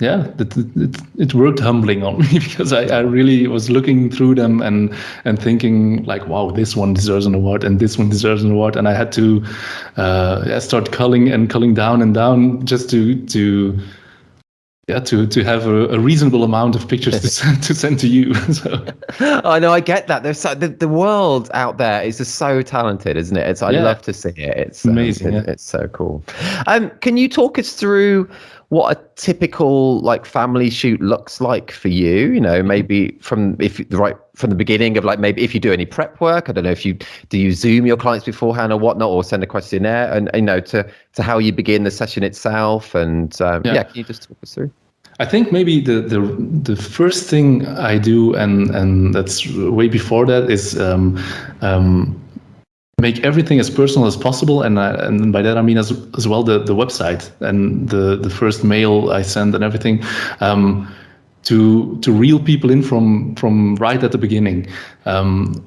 It worked humbling on me because I really was looking through them and thinking like, wow, this one deserves an award and this one deserves an award, and I had to start culling down just to have a reasonable amount of pictures to send to you. So. I know, I get that. There's the world out there is just so talented, isn't it? I love to see it. It's amazing. It's so cool. Can you talk us through what a typical like family shoot looks like for you? Maybe from the beginning of like maybe if you do any prep work. I don't know if you Zoom your clients beforehand or whatnot, or send a questionnaire, and to how you begin the session itself. And can you just talk us through? I think maybe the first thing I do, and that's way before that, is make everything as personal as possible, and by that I mean as well the website and the first mail I send and everything, to reel people in from right at the beginning.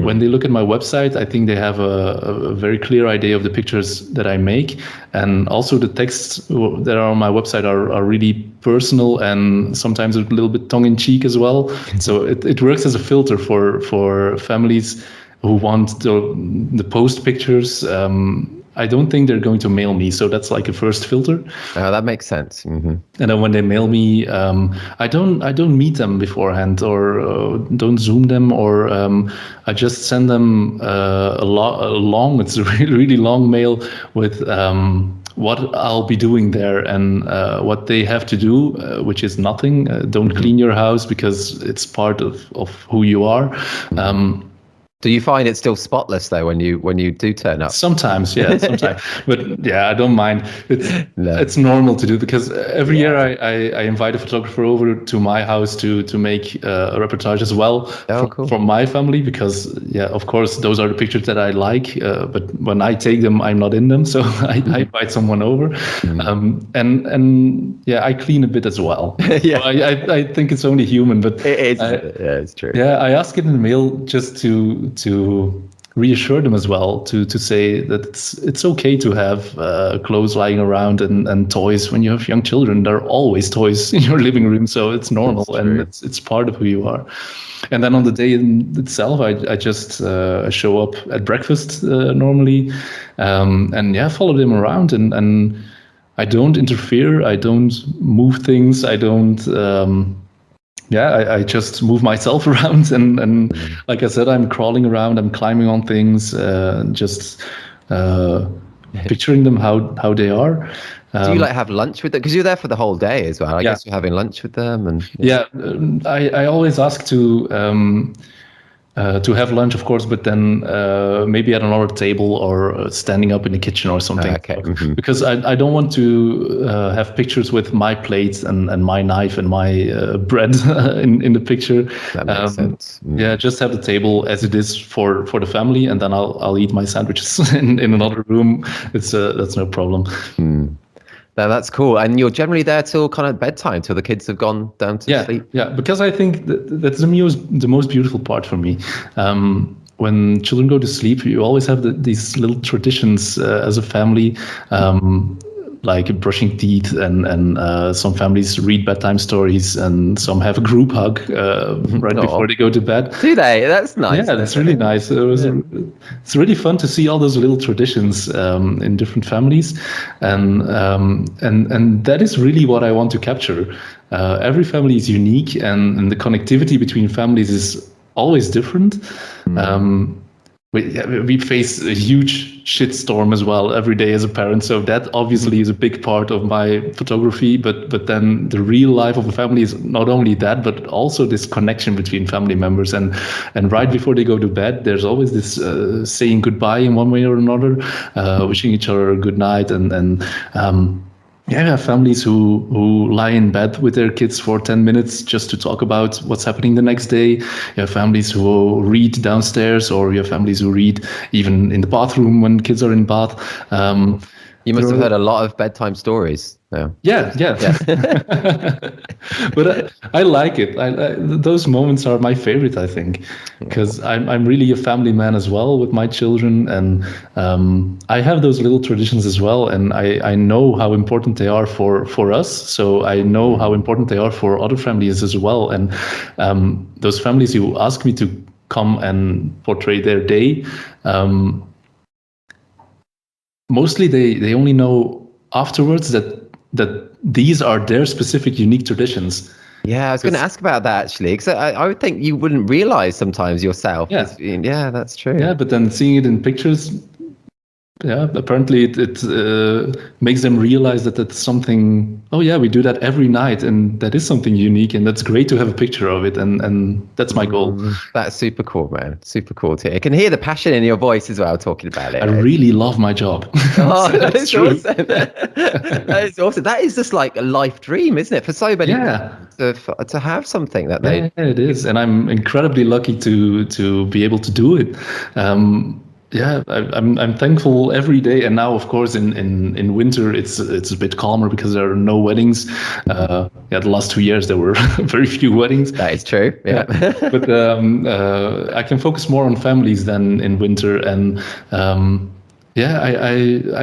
When they look at my website, I think they have a very clear idea of the pictures that I make, and also the texts that are on my website are really personal and sometimes a little bit tongue-in-cheek as well. So it works as a filter for families who want the post pictures. I don't think they're going to mail me, so that's like a first filter. Oh, that makes sense. Mm-hmm. And then when they mail me, I don't meet them beforehand, or don't Zoom them, or I just send them a long, it's a really long mail with what I'll be doing there and what they have to do, which is nothing. Don't clean your house because it's part of who you are. Do you find it still spotless though when you do turn up? Sometimes, yeah, sometimes. But yeah, I don't mind. It's normal to do, because every year I invite a photographer over to my house to make a reportage as well from my family, because of course those are the pictures that I like. But when I take them, I'm not in them, so I invite someone over, and I clean a bit as well. So I think it's only human, but it's true. Yeah, I ask it in the mail just to reassure them as well, to say that it's okay to have clothes lying around and toys. When you have young children, there are always toys in your living room, so it's normal and it's part of who you are. And then on the day itself, I just show up at breakfast normally, and follow them around, and I don't interfere, I don't move things, I don't. I just move myself around, and like I said, I'm crawling around, I'm climbing on things, just picturing them how they are. Do you have lunch with them? Because you're there for the whole day as well. I guess you're having lunch with them, and I always ask to have lunch, of course, but then maybe at another table or standing up in the kitchen or something. Okay. Because I don't want to have pictures with my plate and my knife and my bread in the picture. That makes sense. Yeah, just have the table as it is for the family, and then I'll eat my sandwiches in another room. That's no problem. No, that's cool. And you're generally there till kind of bedtime, till the kids have gone down to sleep? Yeah, because I think that's the most beautiful part for me. When children go to sleep, you always have these little traditions as a family, like brushing teeth, and some families read bedtime stories, and some have a group hug right before they go to bed. Do they? That's nice. Yeah, that's really nice. It's really fun to see all those little traditions in different families, and that is really what I want to capture. Every family is unique, and the connectivity between families is always different. We face a huge shitstorm as well every day as a parent, so that obviously is a big part of my photography. But then the real life of a family is not only that, but also this connection between family members. And right before they go to bed, there's always this saying goodbye in one way or another, wishing each other a good night, and families who lie in bed with their kids for 10 minutes just to talk about what's happening the next day. You have families who read downstairs, or you have families who read even in the bathroom when kids are in bath. You must have heard a lot of bedtime stories. Yeah. But I like it. Those moments are my favorite, I think, because I'm really a family man as well with my children, and I have those little traditions as well, and I know how important they are for us. So I know how important they are for other families as well. And those families who ask me to come and portray their day, mostly they only know afterwards that these are their specific unique traditions. Yeah, I was going to ask about that actually, because I would think you wouldn't realize sometimes yourself. Yeah, that's true. Yeah, but then seeing it in pictures, apparently it makes them realize that that's something. Oh yeah, we do that every night, and that is something unique, and that's great to have a picture of it, and that's my goal. That's super cool, man. Super cool to hear. I can hear the passion in your voice as well talking about it. I really love my job. Oh, that is awesome. That is awesome. That is just like a life dream, isn't it, for so many people to have something that they. Yeah, it is, and I'm incredibly lucky to be able to do it. Yeah, I'm thankful every day, and now of course in winter it's a bit calmer because there are no weddings. The last 2 years there were very few weddings. That is true. Yeah, but I can focus more on families than in winter, and I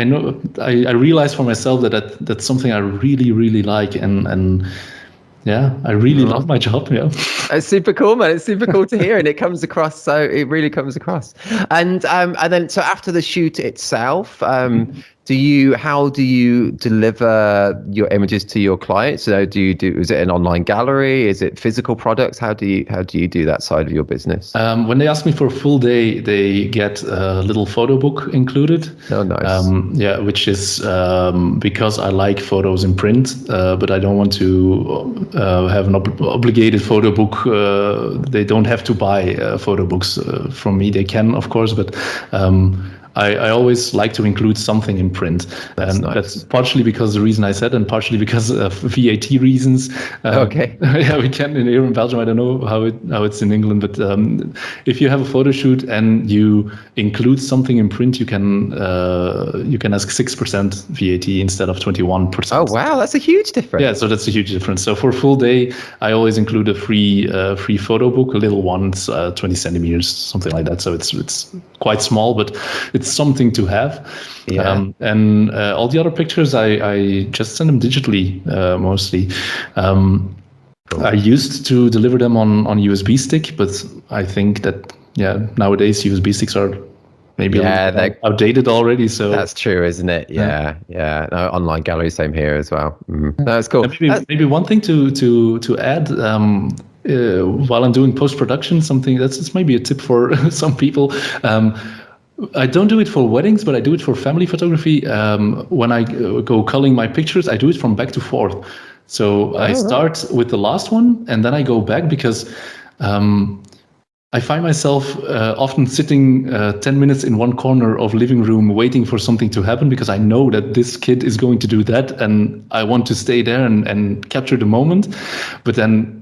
know I realize for myself that's something I really like, and yeah, I really love my job. Yeah. It's super cool, man. It's super cool to hear, and it comes across. So it really comes across. And then so after the shoot itself, how do you deliver your images to your clients? So is it an online gallery? Is it physical products? How do you do that side of your business? When they ask me for a full day, they get a little photo book included. Oh, nice. Which is because I like photos in print, but I don't want to have an obligated photo book. They don't have to buy photo books from me. They can, of course, but I always like to include something in print. That's nice. That's partially because the reason I said, and partially because of VAT reasons. Okay. Yeah, we can here in Belgium. I don't know how it's in England, but if you have a photo shoot and you include something in print, you can ask 6% VAT instead of 21%. Oh wow, that's a huge difference. Yeah, so that's a huge difference. So for a full day, I always include a free photo book, a little one, it's 20 centimeters, something like that. So it's quite small, but it's something to have. Yeah. And all the other pictures, I just send them digitally mostly. Cool. I used to deliver them on USB stick, but I think that nowadays USB sticks are maybe they're outdated already. So that's true, isn't it? Yeah. No, online gallery, same here as well. That's cool. Maybe one thing to add. While I'm doing post-production, something that's maybe a tip for some people. I don't do it for weddings, but I do it for family photography. When I go culling my pictures, I do it from back to forth. So I start with the last one, and then I go back because I find myself often sitting 10 minutes in one corner of living room waiting for something to happen because I know that this kid is going to do that, and I want to stay there and capture the moment. But then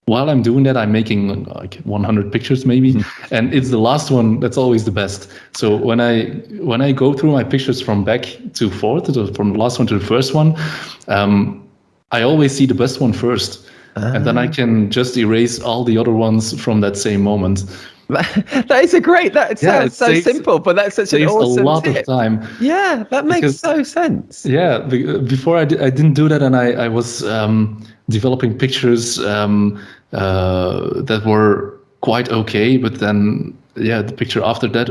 while I'm doing that, I'm making like 100 pictures maybe, and it's the last one that's always the best. So when I go through my pictures from back to forth, from the last one to the first one, I always see the best one first, and then I can just erase all the other ones from that same moment. That is a great. That sounds so simple, but that's such an awesome a lot tip. of time. Yeah, that makes so sense. Yeah, before I didn't do that, and I was developing pictures that were quite okay, but then the picture after that,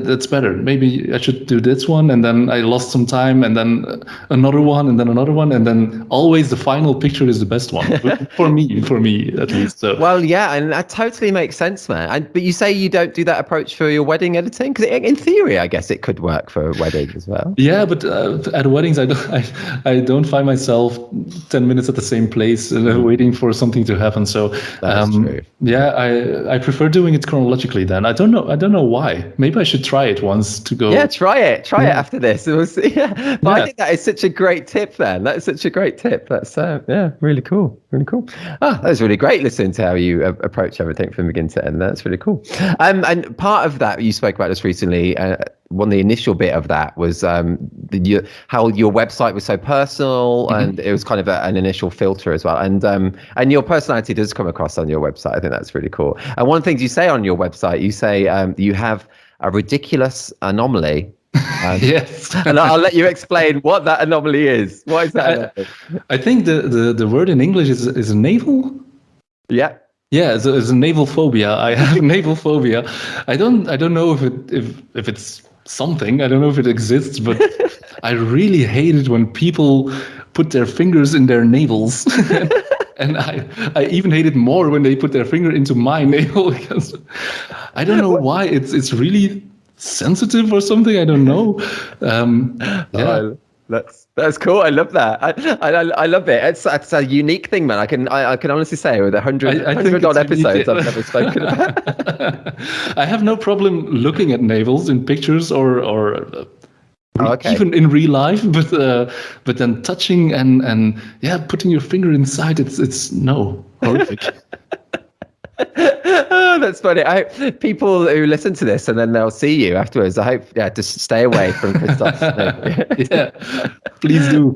that's better. Maybe I should do this one, and then I lost some time, and then another one, and then another one, and then always the final picture is the best one for me at least. So. Well, yeah, and that totally makes sense, man. But you say you don't do that approach for your wedding editing, because in theory, I guess it could work for a wedding as well. Yeah, but at weddings, I don't find myself 10 minutes at the same place waiting for something to happen. So that's true. Yeah, I prefer doing it chronologically. Then I don't know why. Maybe I should try it once to go. Yeah, try it after this. We'll see. But I think that is such a great tip, then. That's such a great tip. That's really cool. Really cool. That was really great listening to how you approach everything from beginning to end. That's really cool. And part of that you spoke about just recently. The initial bit of that was how your website was so personal, and it was kind of an initial filter as well. And your personality does come across on your website. I think that's really cool. And one of the things you say on your website, you say you have a ridiculous anomaly. Yes. And I'll let you explain what that anomaly is. What is that? I think the word in English is navel. Yeah. Yeah, it's a navel phobia. I have navel phobia. I don't know if it's something. I don't know if it exists, but I really hate it when people put their fingers in their navels. And I even hate it more when they put their finger into my navel, because I don't know why. It's really sensitive or something. I don't know. That's cool. I love that. I love it. It's a unique thing, man. I can honestly say with 100 odd episodes I've never spoken about. I have no problem looking at navels in pictures or even in real life, but then touching and putting your finger inside, it's no, horrific. Oh, that's funny. I hope people who listen to this and then they'll see you afterwards. I hope, just stay away from Christophe. Yeah, please do.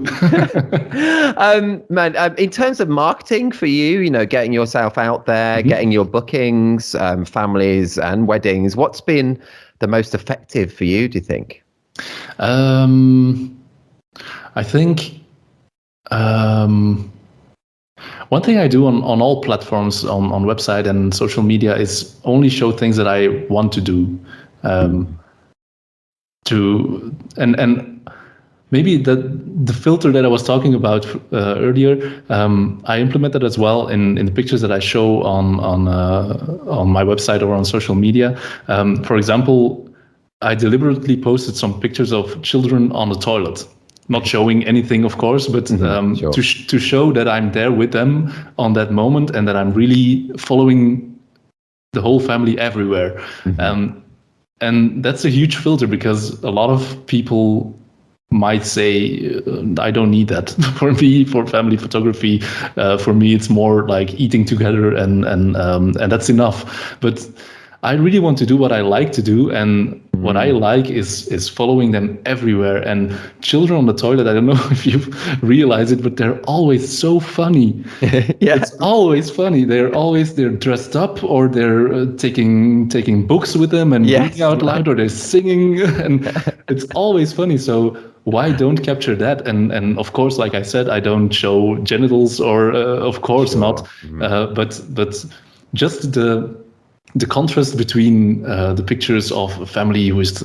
Man, in terms of marketing for you, getting yourself out there, getting your bookings, families and weddings, what's been the most effective for you, do you think? I think one thing I do on all platforms, on website and social media, is only show things that I want to do. And maybe the filter that I was talking about earlier, I implemented as well in the pictures that I show on my website or on social media. For example, I deliberately posted some pictures of children on the toilet. Not showing anything, of course, but sure. to show that I'm there with them on that moment and that I'm really following the whole family everywhere. And that's a huge filter, because a lot of people might say, I don't need that. For me, for family photography, for me, it's more like eating together and that's enough. But I really want to do what I like to do, and what I like is following them everywhere. And children on the toilet, I don't know if you realize it, but they're always so funny. Yeah. It's always funny. They're dressed up, or they're taking books with them and reading out loud, or they're singing, and it's always funny. So why don't capture that? And of course, like I said, I don't show genitals, or of course not. But just the contrast between the pictures of a family who is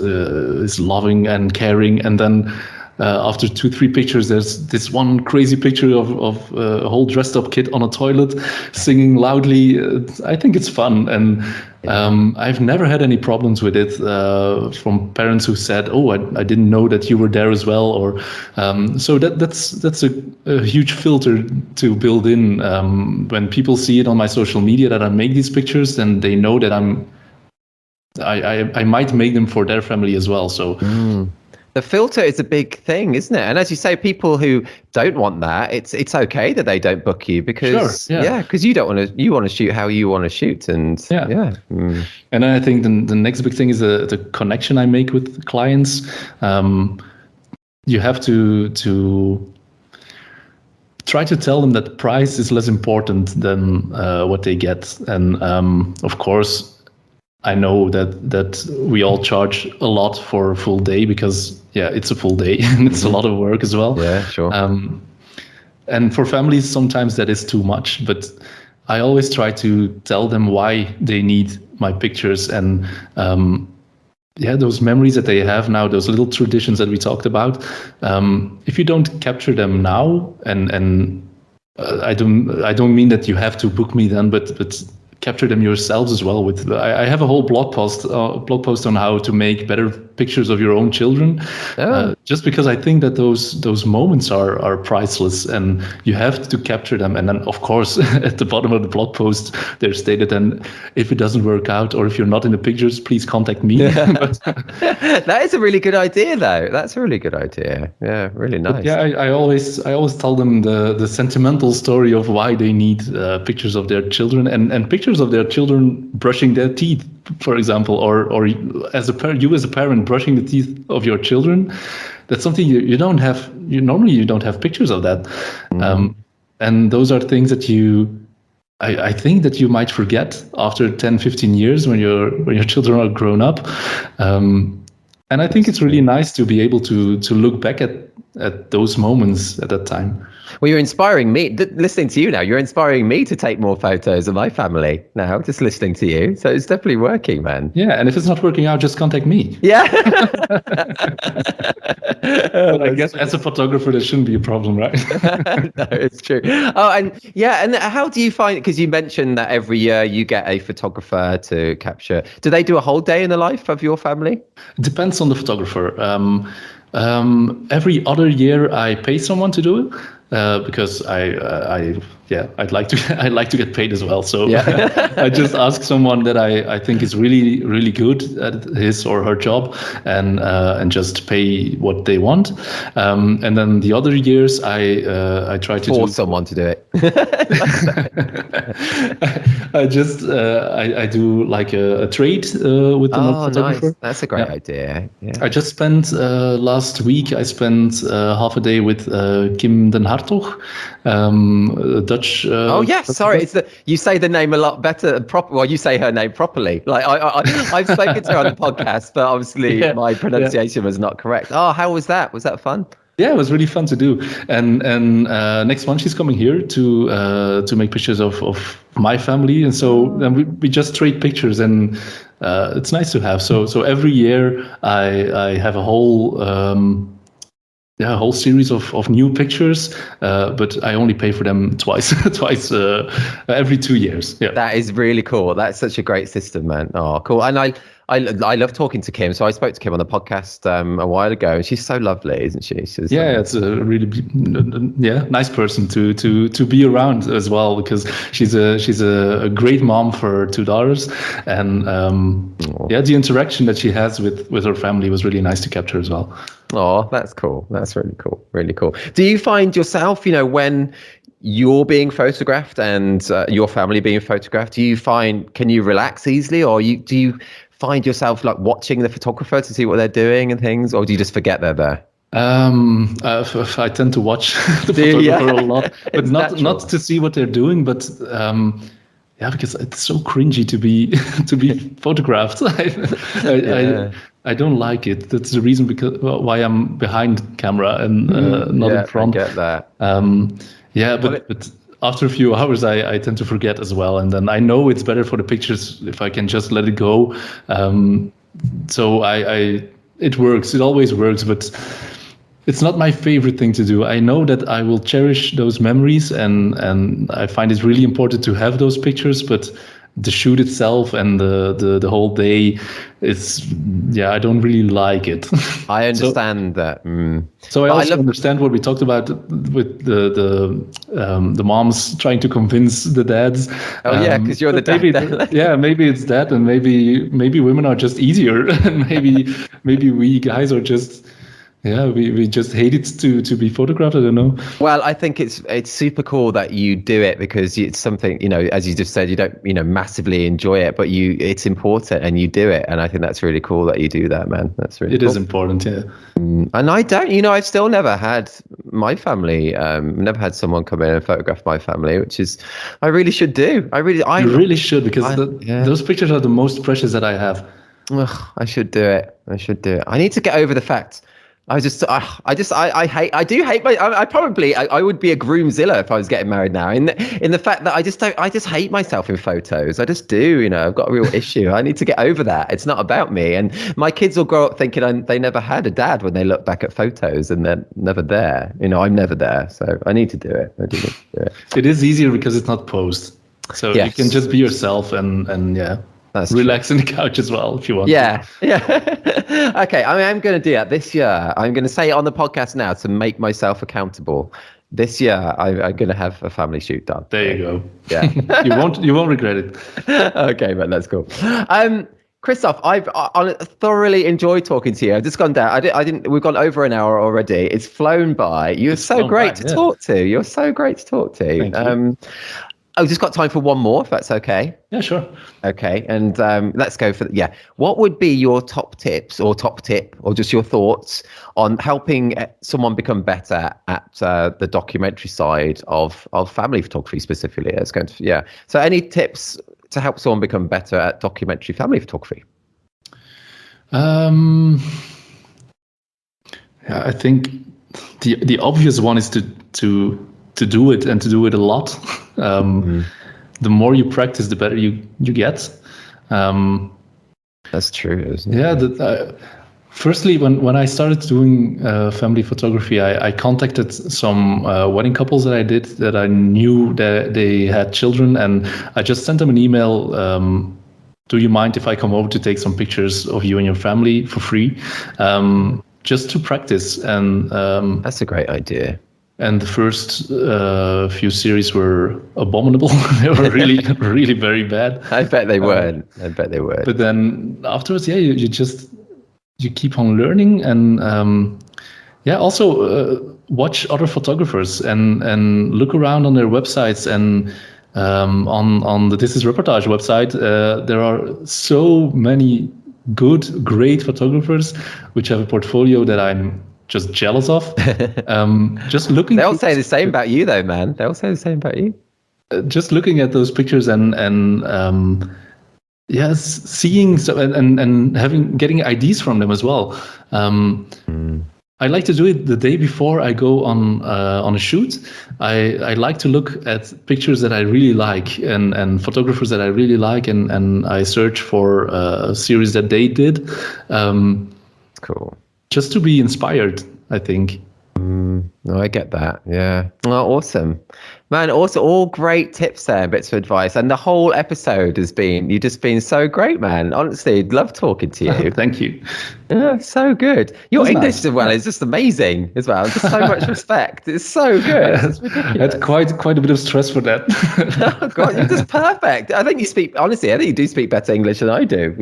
loving and caring, and then after 2-3 pictures, there's this one crazy picture of a whole dressed up kid on a toilet singing loudly. I think it's fun, and I've never had any problems with it from parents who said, "Oh, I didn't know that you were there as well," or so that's a huge filter to build in. When people see it on my social media that I make these pictures, then they know that I might make them for their family as well. So. The filter is a big thing, isn't it? And as you say, people who don't want that, it's okay that they don't book you, because because you want to shoot how you want to shoot, and And I think the next big thing is the connection I make with clients. You have to try to tell them that price is less important than what they get, and of course, I know that we all charge a lot for a full day, because it's a full day and it's a lot of work as well. Yeah, sure. And for families, sometimes that is too much, but I always try to tell them why they need my pictures, and those memories that they have now, those little traditions that we talked about. If you don't capture them now, and I don't mean that you have to book me then, but capture them yourselves as well. I have a whole blog post on how to make better pictures of your own children, just because I think that those moments are priceless, and you have to capture them. And then, of course, at the bottom of the blog post, there's stated, and if it doesn't work out, or if you're not in the pictures, please contact me. That is a really good idea, though. That's a really good idea. Yeah, really nice. I always tell them the sentimental story of why they need pictures of their children, and pictures of their children brushing their teeth, for example, or as a parent brushing the teeth of your children. That's something you don't have. You don't have pictures of that, and those are things that I think that you might forget after 10-15 years when your children are grown up. And I think it's really nice to be able to look back at those moments at that time. Well, you're inspiring me. Listening to you now, you're inspiring me to take more photos of my family now, just listening to you. So it's definitely working, man. Yeah, and if it's not working out, just contact me. Yeah. But I guess as a photographer, there shouldn't be a problem, right? No, it's true. Oh, and how do you find it? Because you mentioned that every year you get a photographer to capture. Do they do a whole day in the life of your family? It depends on the photographer. Every other year I pay someone to do it, because I'd like to get paid as well. So I just ask someone that I think is really, really good at his or her job, and just pay what they want. And then the other years I try to force someone to do it. I do like a trade with another photographer. Nice. That's a great idea. Yeah. I just spent last week. I spent half a day with Kim den Hartog, a Dutch. Oh yes, sorry. You say the name a lot better. Well, you say her name properly. Like I've spoken to her on the podcast, but obviously my pronunciation was not correct. Oh, how was that? Was that fun? Yeah, it was really fun to do. And next month she's coming here to make pictures of my family, and so then we just trade pictures, and it's nice to have. So every year I have a whole series of new pictures, but I only pay for them twice every 2 years. Yeah, that is really cool. That's such a great system, man. Oh, cool. And I love talking to Kim. So I spoke to Kim on the podcast a while ago, and she's so lovely, isn't she? It's a really nice person to be around as well, because she's a great mom for 2 daughters, and the interaction that she has with her family was really nice to capture as well. Oh, that's cool. That's really cool. Really cool. Do you find yourself, when you're being photographed and your family being photographed, can you relax easily, or do you find yourself like watching the photographer to see what they're doing and things, or do you just forget they're there? I tend to watch the photographer a lot, but not to see what they're doing, but because it's so cringy to be photographed. I don't like it. That's the reason why I'm behind camera and not in front. I get that. But after a few hours, I tend to forget as well, and then I know it's better for the pictures if I can just let it go. So it works. It always works, but it's not my favorite thing to do. I know that I will cherish those memories, and I find it really important to have those pictures, but the shoot itself and the whole day, I don't really like it. I understand that. So I also understand what we talked about with the moms trying to convince the dads. Oh yeah, because you're the dad. Maybe it's that, and maybe women are just easier, and maybe we guys are just. Yeah, we just hate it to be photographed. I don't know. Well, I think it's super cool that you do it, because it's something, as you just said, you don't, massively enjoy it, but it's important and you do it. And I think that's really cool that you do that, man. That's really cool. It is important, yeah. And I don't, I've still never had my family, never had someone come in and photograph my family, which is, I really should do. You really should, because those pictures are the most precious that I have. Ugh, I should do it. I need to get over the fact. I do hate I would be a groomzilla if I was getting married now, in the fact that I just hate myself in photos. I just do, I've got a real issue. I need to get over that. It's not about me, and my kids will grow up thinking they never had a dad when they look back at photos, and they're never there. I'm never there, so I need to do it. I do need to do it. It is easier because it's not posed, so you can just be yourself and relax on the couch as well if you want. Yeah. Okay, I'm going to do that this year. I'm going to say it on the podcast now to make myself accountable. This year, I'm going to have a family shoot done. There you go. Yeah, you won't regret it. Okay, man, that's cool. Christophe, I've thoroughly enjoyed talking to you. I've just gone down. I didn't. We've gone over an hour already. It's flown by. You're so great to talk to. You're so great to talk to. Thank you. I've just got time for one more, if that's okay. Yeah, sure. Okay, and let's go for What would be your top tips or top tip, or just your thoughts on helping someone become better at the documentary side of family photography specifically? So any tips to help someone become better at documentary family photography? I think the obvious one is to do it, and to do it a lot. The more you practice, the better you get. That's true, isn't it? Yeah. Firstly, when I started doing family photography, I contacted some wedding couples that I knew that they had children, and I just sent them an email. Do you mind if I come over to take some pictures of you and your family for free? Just to practice. And that's a great idea. And the first few series were abominable. They were really, really very bad. I bet they were. But then afterwards, you keep on learning, and also watch other photographers and look around on their websites, and On the This Is Reportage website, there are so many good, great photographers which have a portfolio that I'm just jealous of. Just looking. They'll say the same about you, though, man. They'll say the same about you. Just looking at those pictures and yes, seeing and getting ideas from them as well. I like to do it the day before I go on a shoot. I like to look at pictures that I really like and photographers that I really like, and I search for a series that they did. Cool. Just to be inspired, I think. No, I get that. Yeah. Oh, awesome. Man, also all great tips there and bits of advice. And the whole episode you've just been so great, man. Honestly, love talking to you. Thank you. Yeah, so good. Your English nice. as well is just amazing as well. Just so much respect. It's so good. It's ridiculous. I had quite a bit of stress for that. Oh, God, you're just perfect. I think you do speak better English than I do.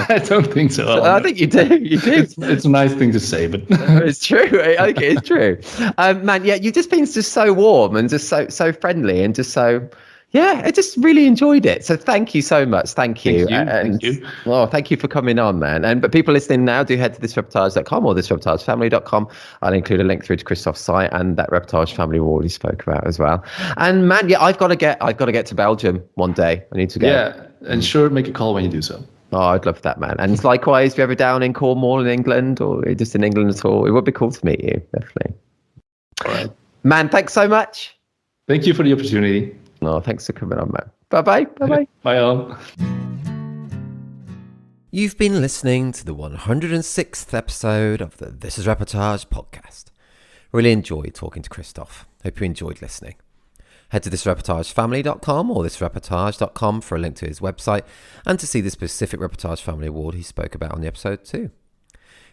I don't think so. I think you do. You do. It's a nice thing to say, but it's true. I think it's true. Man, yeah, you've just been just so warm and just so friendly and just so, yeah, I just really enjoyed it. So thank you so much. Thank you. Thank you. Oh, thank you for coming on, man. But people listening now, do head to thisreportage.com or thisreportagefamily.com. I'll include a link through to Christophe's site and that Reportage Family Award he spoke about as well. And man, yeah, I've got to get to Belgium one day. I need to go. Yeah, and sure, make a call when you do so. Oh, I'd love that, man. And likewise, if you're ever down in Cornwall in England or just in England at all, it would be cool to meet you, definitely. All right. Man, thanks so much. Thank you for the opportunity. No, thanks for coming on, man. Bye-bye. Bye-bye. Bye, all. You've been listening to the 106th episode of the This Is Reportage podcast. Really enjoyed talking to Christophe. Hope you enjoyed listening. Head to thisreportagefamily.com or thisreportage.com for a link to his website and to see the specific Reportage Family Award he spoke about on the episode too.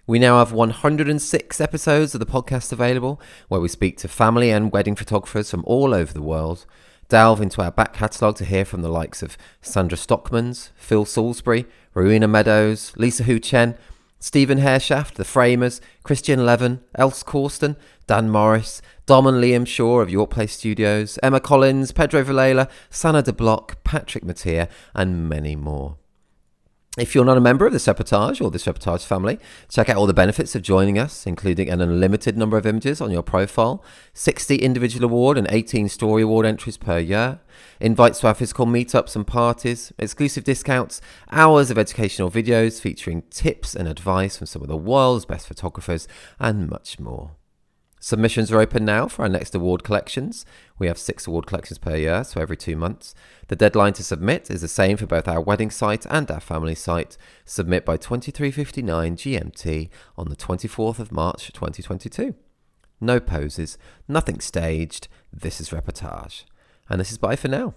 We now have 106 episodes of the podcast available, where we speak to family and wedding photographers from all over the world, delve into our back catalogue to hear from the likes of Sandra Stockmans, Phil Salisbury, Rowena Meadows, Lisa Hu Chen, Stephen Hareshaft, The Framers, Christian Levin, Else Corsten, Dan Morris, Dom and Liam Shaw of York Place Studios, Emma Collins, Pedro Villela, Sana de Block, Patrick Mattia, and many more. If you're not a member of this Reportage or this Reportage family, check out all the benefits of joining us, including an unlimited number of images on your profile, 60 individual award and 18 story award entries per year, invites to our physical meetups and parties, exclusive discounts, hours of educational videos featuring tips and advice from some of the world's best photographers, and much more. Submissions are open now for our next award collections. We have 6 award collections per year, so every 2 months. The deadline to submit is the same for both our wedding site and our family site. Submit by 23:59 GMT on the 24th of March 2022. No poses, nothing staged. This is Reportage. And this is bye for now.